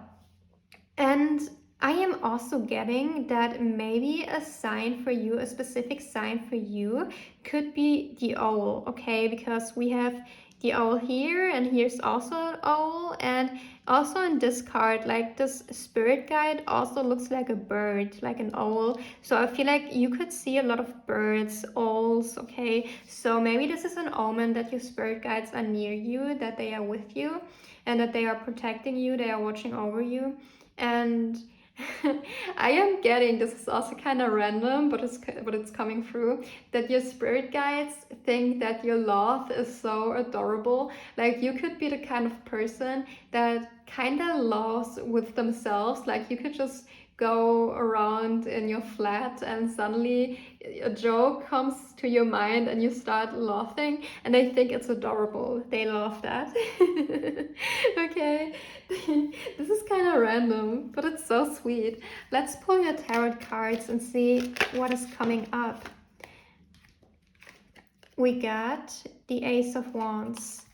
and I am also getting that maybe a sign for you, a specific sign for you, could be the owl, okay? Because we have the owl here, and here's also an owl, and also in this card, like this spirit guide also looks like a bird, like an owl. So I feel like you could see a lot of birds, owls, okay? So maybe this is an omen that your spirit guides are near you, that they are with you, and that they are protecting you, they are watching over you. And I am getting, this is also kind of random, but it's coming through, that your spirit guides think that your loft is so adorable. Like you could be the kind of person that kind of loves with themselves. Like you could just go around in your flat and suddenly a joke comes to your mind and you start laughing and they think it's adorable. They love that. Okay. This is kind of random, but it's so sweet. Let's pull your tarot cards and see what is coming up. We got the Ace of Wands.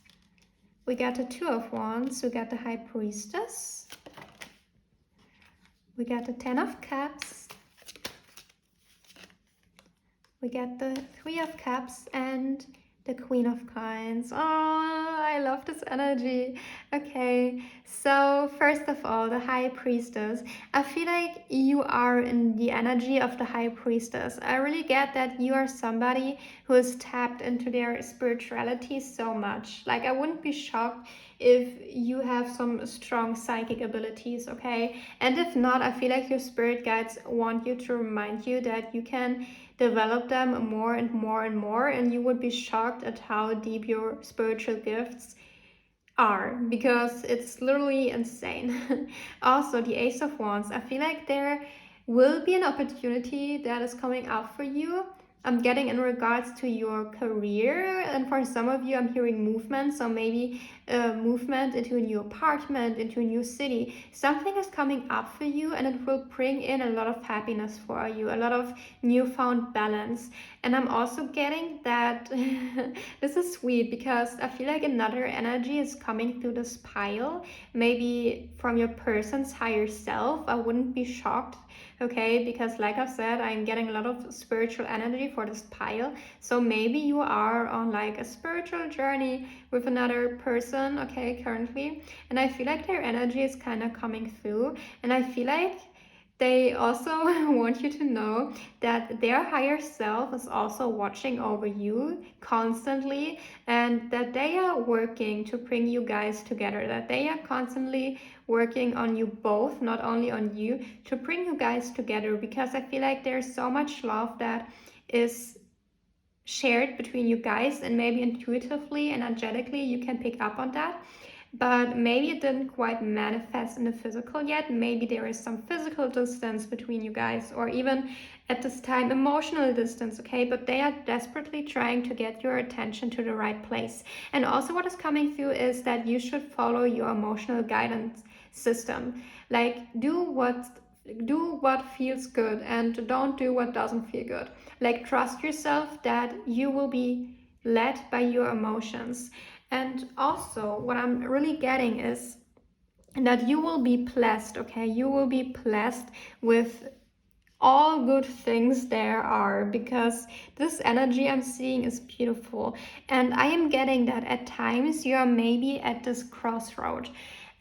We got the Two of Wands. We got the High Priestess. We got the Ten of Cups. We got the Three of Cups and the Queen of Coins. Oh, I love this energy. Okay, so first of all, the High Priestess. I feel like you are in the energy of the High Priestess. I really get that you are somebody who is tapped into their spirituality so much. Like, I wouldn't be shocked if you have some strong psychic abilities, okay? And if not, I feel like your spirit guides want you to remind you that you can develop them more and more and more, and you would be shocked at how deep your spiritual gifts are, because it's literally insane. Also, the Ace of Wands, I feel like there will be an opportunity that is coming up for you. I'm getting in regards to your career, and for some of you I'm hearing movement, so maybe movement into a new apartment, into a new city. Something is coming up for you and it will bring in a lot of happiness for you, a lot of newfound balance. And I'm also getting that this is sweet because I feel like another energy is coming through this pile, maybe from your person's higher self. I wouldn't be shocked, okay, because like I said, I'm getting a lot of spiritual energy for this pile. So maybe you are on like a spiritual journey with another person, okay, currently, and I feel like their energy is kind of coming through, and I feel like they also want you to know that their higher self is also watching over you constantly, and that they are working to bring you guys together, that they are constantly working on you both, not only on you, to bring you guys together, because I feel like there's so much love that is shared between you guys, and maybe intuitively, energetically, you can pick up on that. But maybe it didn't quite manifest in the physical yet. Maybe there is some physical distance between you guys, or even at this time emotional distance, okay? But they are desperately trying to get your attention to the right place. And also what is coming through is that you should follow your emotional guidance system. Like, do what feels good and don't do what doesn't feel good. Like, trust yourself that you will be led by your emotions. And also what I'm really getting is that you will be blessed, okay? You will be blessed with all good things there are, because this energy I'm seeing is beautiful. And I am getting that at times you are maybe at this crossroad,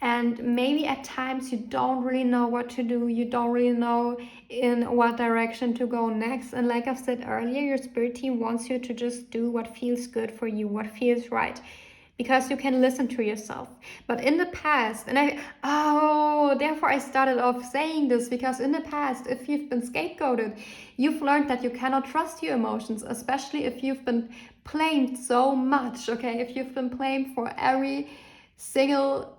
and maybe at times you don't really know what to do, you don't really know in what direction to go next. And like I've said earlier, your spirit team wants you to just do what feels good for you, what feels right, because you can listen to yourself. But in the past, therefore I started off saying this, because in the past, if you've been scapegoated, you've learned that you cannot trust your emotions, especially if you've been blamed so much, okay? If you've been blamed for every single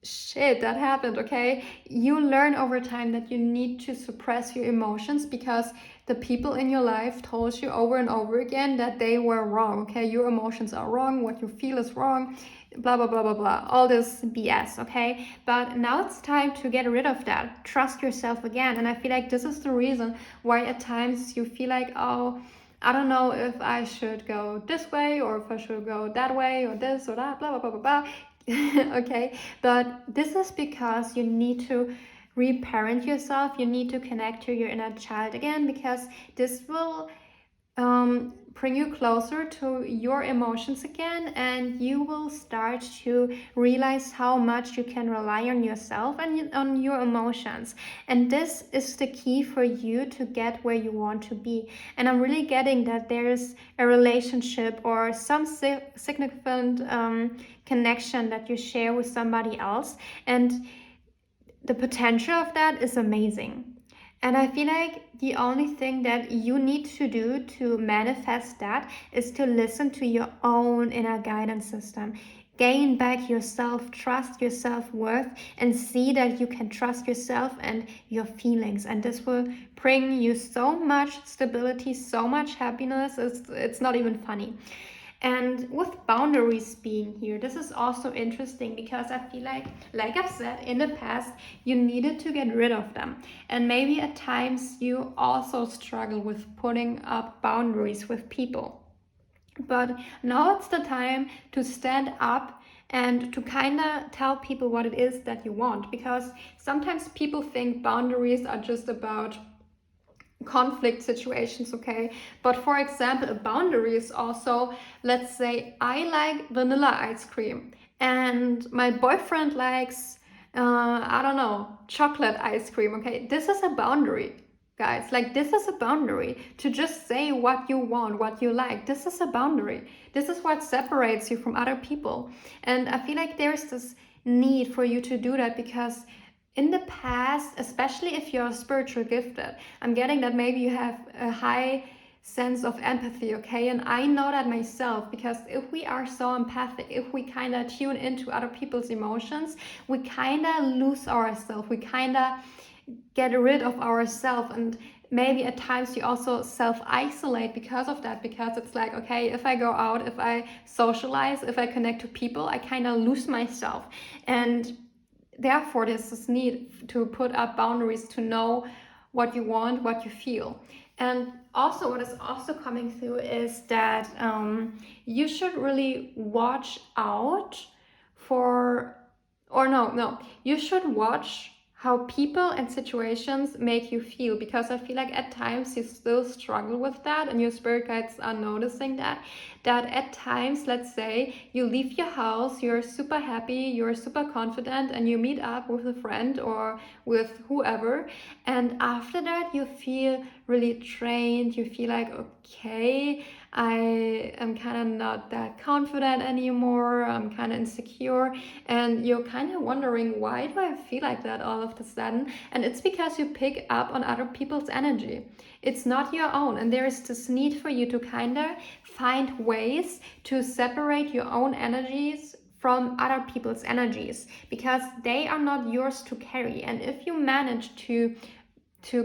shit that happened, okay? You learn over time that you need to suppress your emotions, because the people in your life told you over and over again that they were wrong, okay? Your emotions are wrong, what you feel is wrong, blah blah blah blah blah, all this BS, okay? But now it's time to get rid of that. Trust yourself again. And I feel like this is the reason why at times you feel like, oh, I don't know if I should go this way, or if I should go that way, or this or that, blah blah blah blah blah. Okay, but this is because you need to reparent yourself. You need to connect to your inner child again, because this will bring you closer to your emotions again, and you will start to realize how much you can rely on yourself and on your emotions. And this is the key for you to get where you want to be. And I'm really getting that there's a relationship or some significant connection that you share with somebody else, and the potential of that is amazing. And I feel like the only thing that you need to do to manifest that is to listen to your own inner guidance system. Gain back your self-trust, your self-worth, and see that you can trust yourself and your feelings. And this will bring you so much stability, so much happiness. It's not even funny. And with boundaries being here, this is also interesting because I feel like I've said in the past, you needed to get rid of them. And maybe at times you also struggle with putting up boundaries with people. But now it's the time to stand up and to kind of tell people what it is that you want. Because sometimes people think boundaries are just about conflict situations, okay? But for example, a boundary is also, let's say I like vanilla ice cream and my boyfriend likes I don't know, chocolate ice cream, okay? This is a boundary, guys. Like, this is a boundary to just say what you want, what you like. This is a boundary. This is what separates you from other people. And I feel like there's this need for you to do that because in the past, especially if you're spiritual gifted, I'm getting that maybe you have a high sense of empathy, okay? And I know that myself, because if we are so empathic, if we kind of tune into other people's emotions, we kind of lose ourselves, we kind of get rid of ourselves, and maybe at times you also self-isolate because of that, because it's like, okay, if I go out, if I socialize, if I connect to people, I kind of lose myself. And therefore, there's this need to put up boundaries, to know what you want, what you feel. And also, what is also coming through is that you should really watch out for, or no, you should watch how people and situations make you feel, because I feel like at times you still struggle with that, and your spirit guides are noticing that at times, let's say you leave your house, you're super happy, you're super confident, and you meet up with a friend or with whoever, and after that you feel really drained, you feel like, okay, I am kind of not that confident anymore, I'm kind of insecure, and you're kind of wondering, why do I feel like that all of a sudden? And it's because you pick up on other people's energy. It's not your own, and there is this need for you to kind of find ways to separate your own energies from other people's energies, because they are not yours to carry. And if you manage to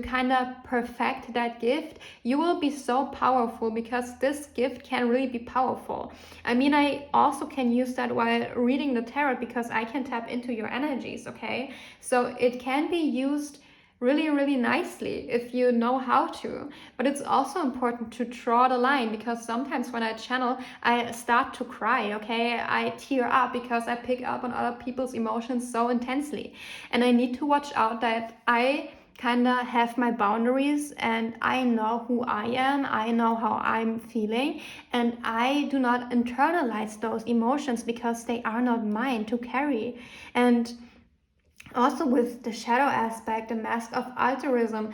kind of perfect that gift, you will be so powerful, because this gift can really be powerful. I mean, I also can use that while reading the tarot, because I can tap into your energies, okay? So it can be used really, really nicely if you know how to. But it's also important to draw the line, because sometimes when I channel, I start to cry, okay? I tear up because I pick up on other people's emotions so intensely. And I need to watch out that I kind of have my boundaries, and I know who I am, I know how I'm feeling, and I do not internalize those emotions, because they are not mine to carry. And also with the shadow aspect, the mask of altruism,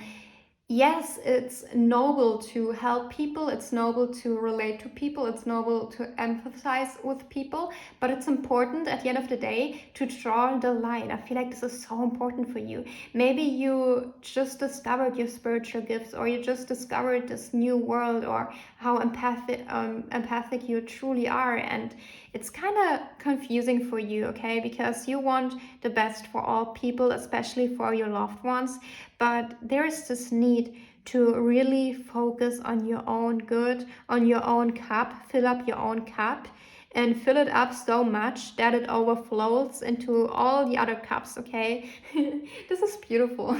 yes, it's noble to help people, it's noble to relate to people, it's noble to empathize with people, but it's important at the end of the day to draw the line. I feel like this is so important for you. Maybe you just discovered your spiritual gifts, or you just discovered this new world, or how empathic you truly are, and it's kind of confusing for you, okay? Because you want the best for all people, especially for your loved ones, but there is this need to really focus on your own good, on your own cup, fill up your own cup, and fill it up so much that it overflows into all the other cups, okay? This is beautiful.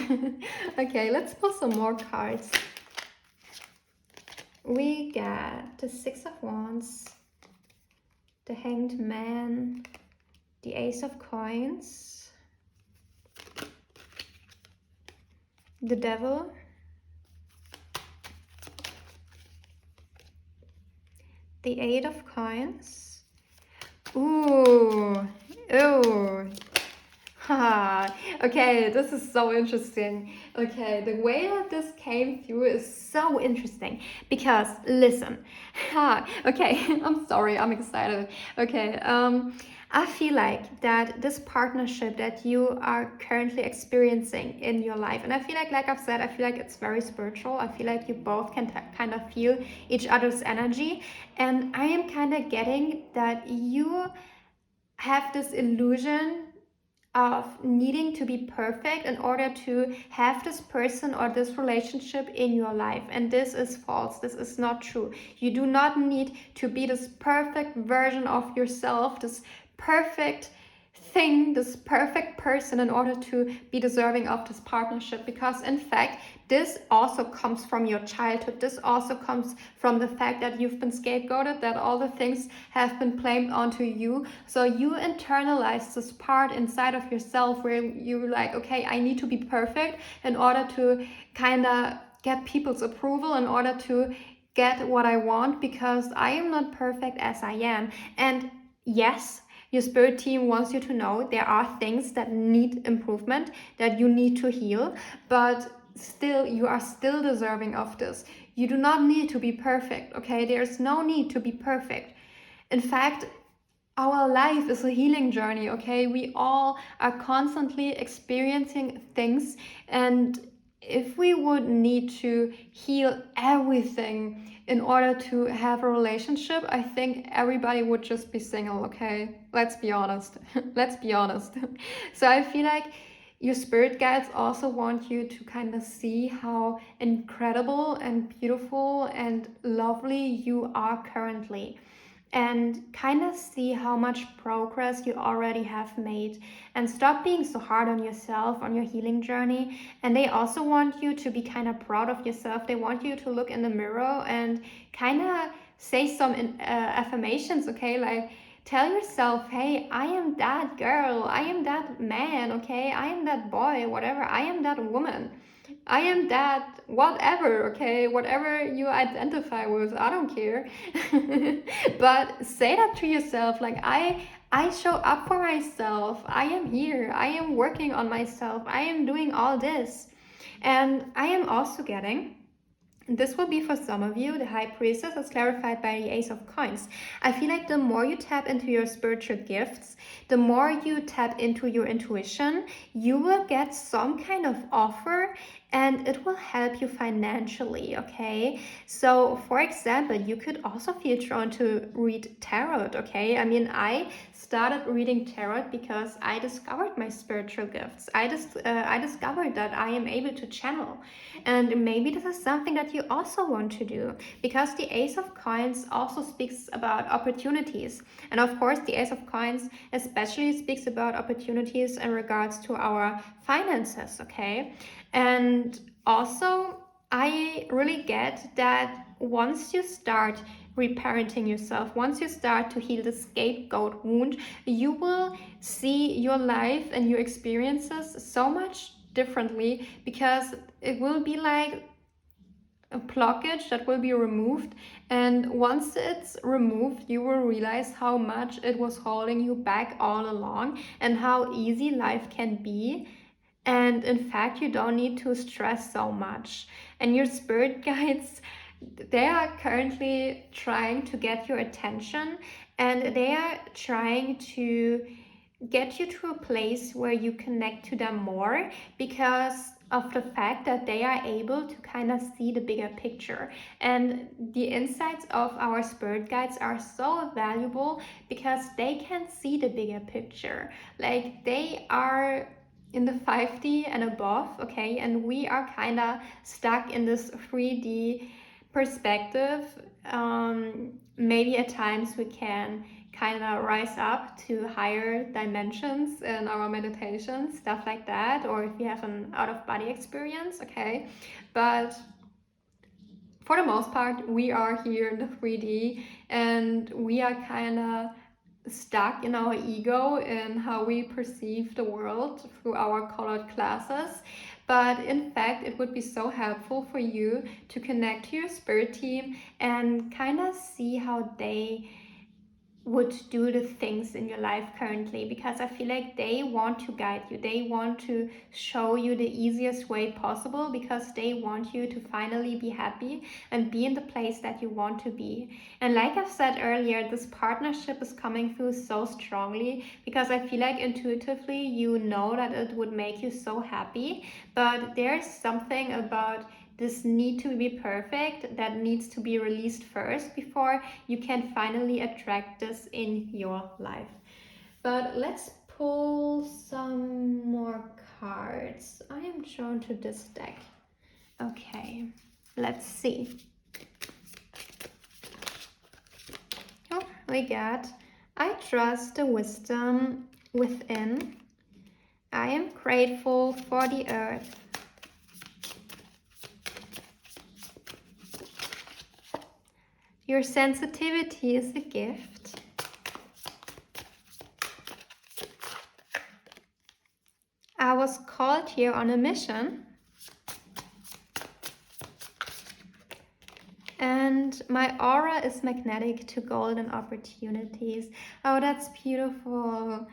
Okay, let's pull some more cards. We got the Six of Wands, the Hanged Man, the Ace of Coins, the Devil, The Eight of Coins. Ooh. Ooh. Haha. Okay, this is so interesting. Okay, the way that this came through is so interesting because listen. Okay, I'm sorry, I'm excited. Okay, I feel like that this partnership that you are currently experiencing in your life, and I feel like I've said, I feel like it's very spiritual. I feel like you both can kind of feel each other's energy, and I am kind of getting that you have this illusion of needing to be perfect in order to have this person or this relationship in your life. And this is false. This is not true. You do not need to be this perfect version of yourself, this perfect thing, this perfect person in order to be deserving of this partnership, because in fact this also comes from your childhood. This also comes from the fact that you've been scapegoated, that all the things have been blamed onto you. So you internalize this part inside of yourself where you're like, okay, I need to be perfect in order to kind of get people's approval, in order to get what I want, because I am not perfect as I am. And yes, your spirit team wants you to know there are things that need improvement, that you need to heal, but still, you are still deserving of this. You do not need to be perfect, okay? There's no need to be perfect. In fact, our life is a healing journey, okay? We all are constantly experiencing things, and if we would need to heal everything in order to have a relationship, I think everybody would just be single, okay? Let's be honest. Let's be honest. So I feel like your spirit guides also want you to kind of see how incredible and beautiful and lovely you are currently, and kind of see how much progress you already have made, and stop being so hard on yourself on your healing journey. And they also want you to be kind of proud of yourself. They want you to look in the mirror and kind of say some affirmations, okay? Like, tell yourself, hey, I am that girl, I am that man, okay? I am that boy, whatever, I am that woman, I am that whatever, okay? Whatever you identify with, I don't care. But say that to yourself, like, I show up for myself. I am here. I am working on myself. I am doing all this. And I am also getting, this will be for some of you, the High Priestess as clarified by the Ace of Coins. I feel like the more you tap into your spiritual gifts, the more you tap into your intuition, you will get some kind of offer, and it will help you financially, okay? So, for example, you could also feel drawn to read tarot, okay? I mean, I started reading tarot because I discovered my spiritual gifts. I discovered that I am able to channel. And maybe this is something that you also want to do, because the Ace of Coins also speaks about opportunities. And of course, the Ace of Coins especially speaks about opportunities in regards to our finances, okay? And also, I really get that once you start reparenting yourself, once you start to heal the scapegoat wound, you will see your life and your experiences so much differently, because it will be like a blockage that will be removed, and once it's removed you will realize how much it was holding you back all along, and how easy life can be. And in fact, you don't need to stress so much. And your spirit guides, they are currently trying to get your attention, and they are trying to get you to a place where you connect to them more, because of the fact that they are able to kind of see the bigger picture. And the insights of our spirit guides are so valuable because they can see the bigger picture. Like, they are in the 5D and above, okay? And we are kind of stuck in this 3D perspective. Maybe at times we can kind of rise up to higher dimensions in our meditation, stuff like that, or if you have an out-of-body experience, okay? But for the most part, we are here in the 3D, and we are kind of stuck in our ego and how we perceive the world through our colored glasses. but in fact it would be so helpful for you to connect to your spirit team and kind of see how they would do the things in your life currently, because I feel like they want to guide you. They want to show you the easiest way possible, because they want you to finally be happy and be in the place that you want to be. And like I've said earlier, this partnership is coming through so strongly because I feel like intuitively you know that it would make you so happy, but there's something about this need to be perfect that needs to be released first before you can finally attract this in your life. But let's pull some more cards. I am drawn to this deck. Okay, let's see. Oh, we got, I trust the wisdom within. I am grateful for the earth. Your sensitivity is a gift. I was called here on a mission. And my aura is magnetic to golden opportunities. Oh, that's beautiful.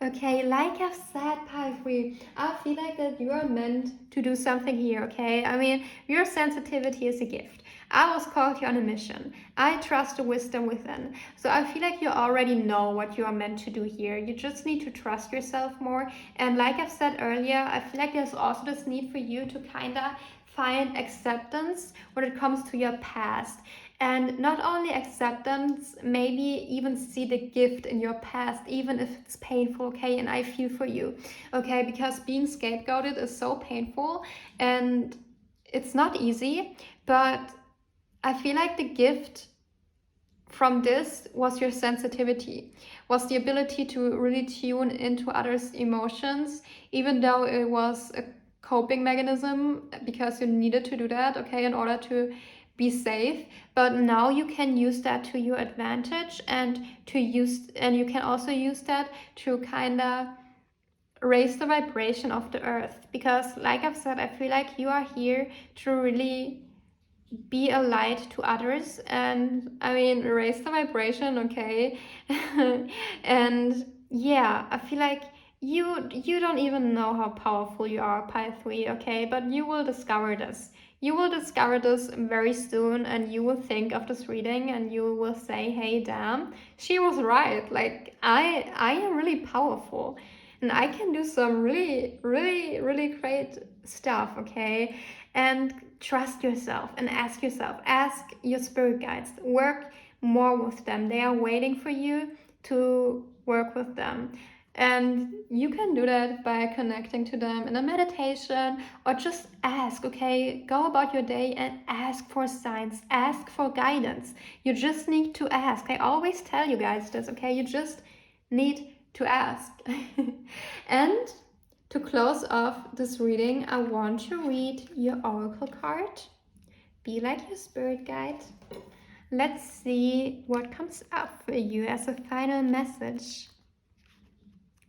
Okay, like I've said, Pi3, I feel like that you are meant to do something here, okay? I mean, your sensitivity is a gift. I was called here on a mission. I trust the wisdom within. So I feel like you already know what you are meant to do here. You just need to trust yourself more. And like I've said earlier, I feel like there's also this need for you to kind of find acceptance when it comes to your past. And not only acceptance, maybe even see the gift in your past, even if it's painful, okay? And I feel for you, okay? Because being scapegoated is so painful and it's not easy, but I feel like the gift from this was your sensitivity, was the ability to really tune into others' emotions, even though it was a coping mechanism because you needed to do that, okay, in order to be safe. But now you can use that to your advantage, and you can also use that to kind of raise the vibration of the earth, because like I've said, I feel like you are here to really be a light to others, and I mean raise the vibration, okay? And yeah, I feel like you don't even know how powerful you are, Pi 3, okay? But you will discover this. You will discover this very soon, and you will think of this reading and you will say, hey, damn, she was right. Like I am really powerful and I can do some really, really, really great stuff, okay? And trust yourself and ask your spirit guides, work more with them. They are waiting for you to work with them. And you can do that by connecting to them in a meditation, or just ask, okay? Go about your day and ask for signs, ask for guidance. You just need to ask. I always tell you guys this, okay? You just need to ask. And to close off this reading, I want to read your oracle card. Be like your spirit guide. Let's see what comes up for you as a final message.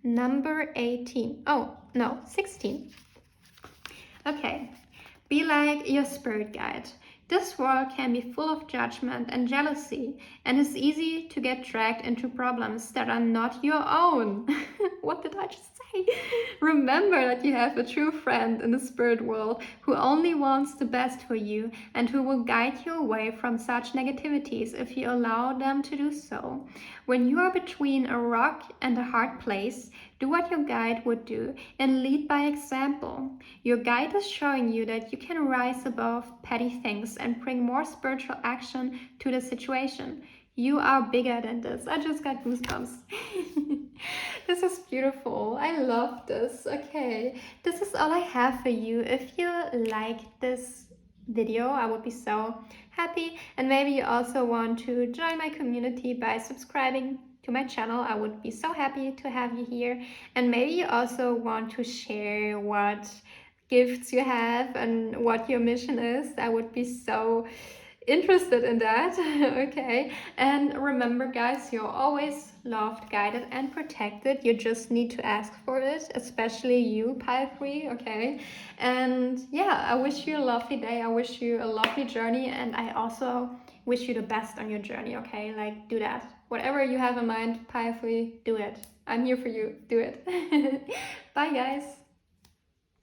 Number 18. Oh, no, 16. Okay. Be like your spirit guide. This world can be full of judgment and jealousy, and it's easy to get dragged into problems that are not your own. What did I just say? Remember that you have a true friend in the spirit world who only wants the best for you and who will guide you away from such negativities if you allow them to do so. When you are between a rock and a hard place, do what your guide would do and lead by example. Your guide is showing you that you can rise above petty things and bring more spiritual action to the situation. You are bigger than this. I just got goosebumps. This is beautiful. I love this. Okay, this is all I have for you. If you like this video, I would be so happy. And maybe you also want to join my community by subscribing to my channel. I would be so happy to have you here. And maybe you also want to share what gifts you have and what your mission is. I would be so interested in that. Okay, and remember guys, you're always loved, guided, and protected. You just need to ask for it, especially you, Pi 3, okay? And yeah, I wish you a lovely day. I wish you a lovely journey, and I also wish you the best on your journey, okay? Like, do that. Whatever you have in mind, Pi 3, do it. I'm here for you. Do it. Bye, guys.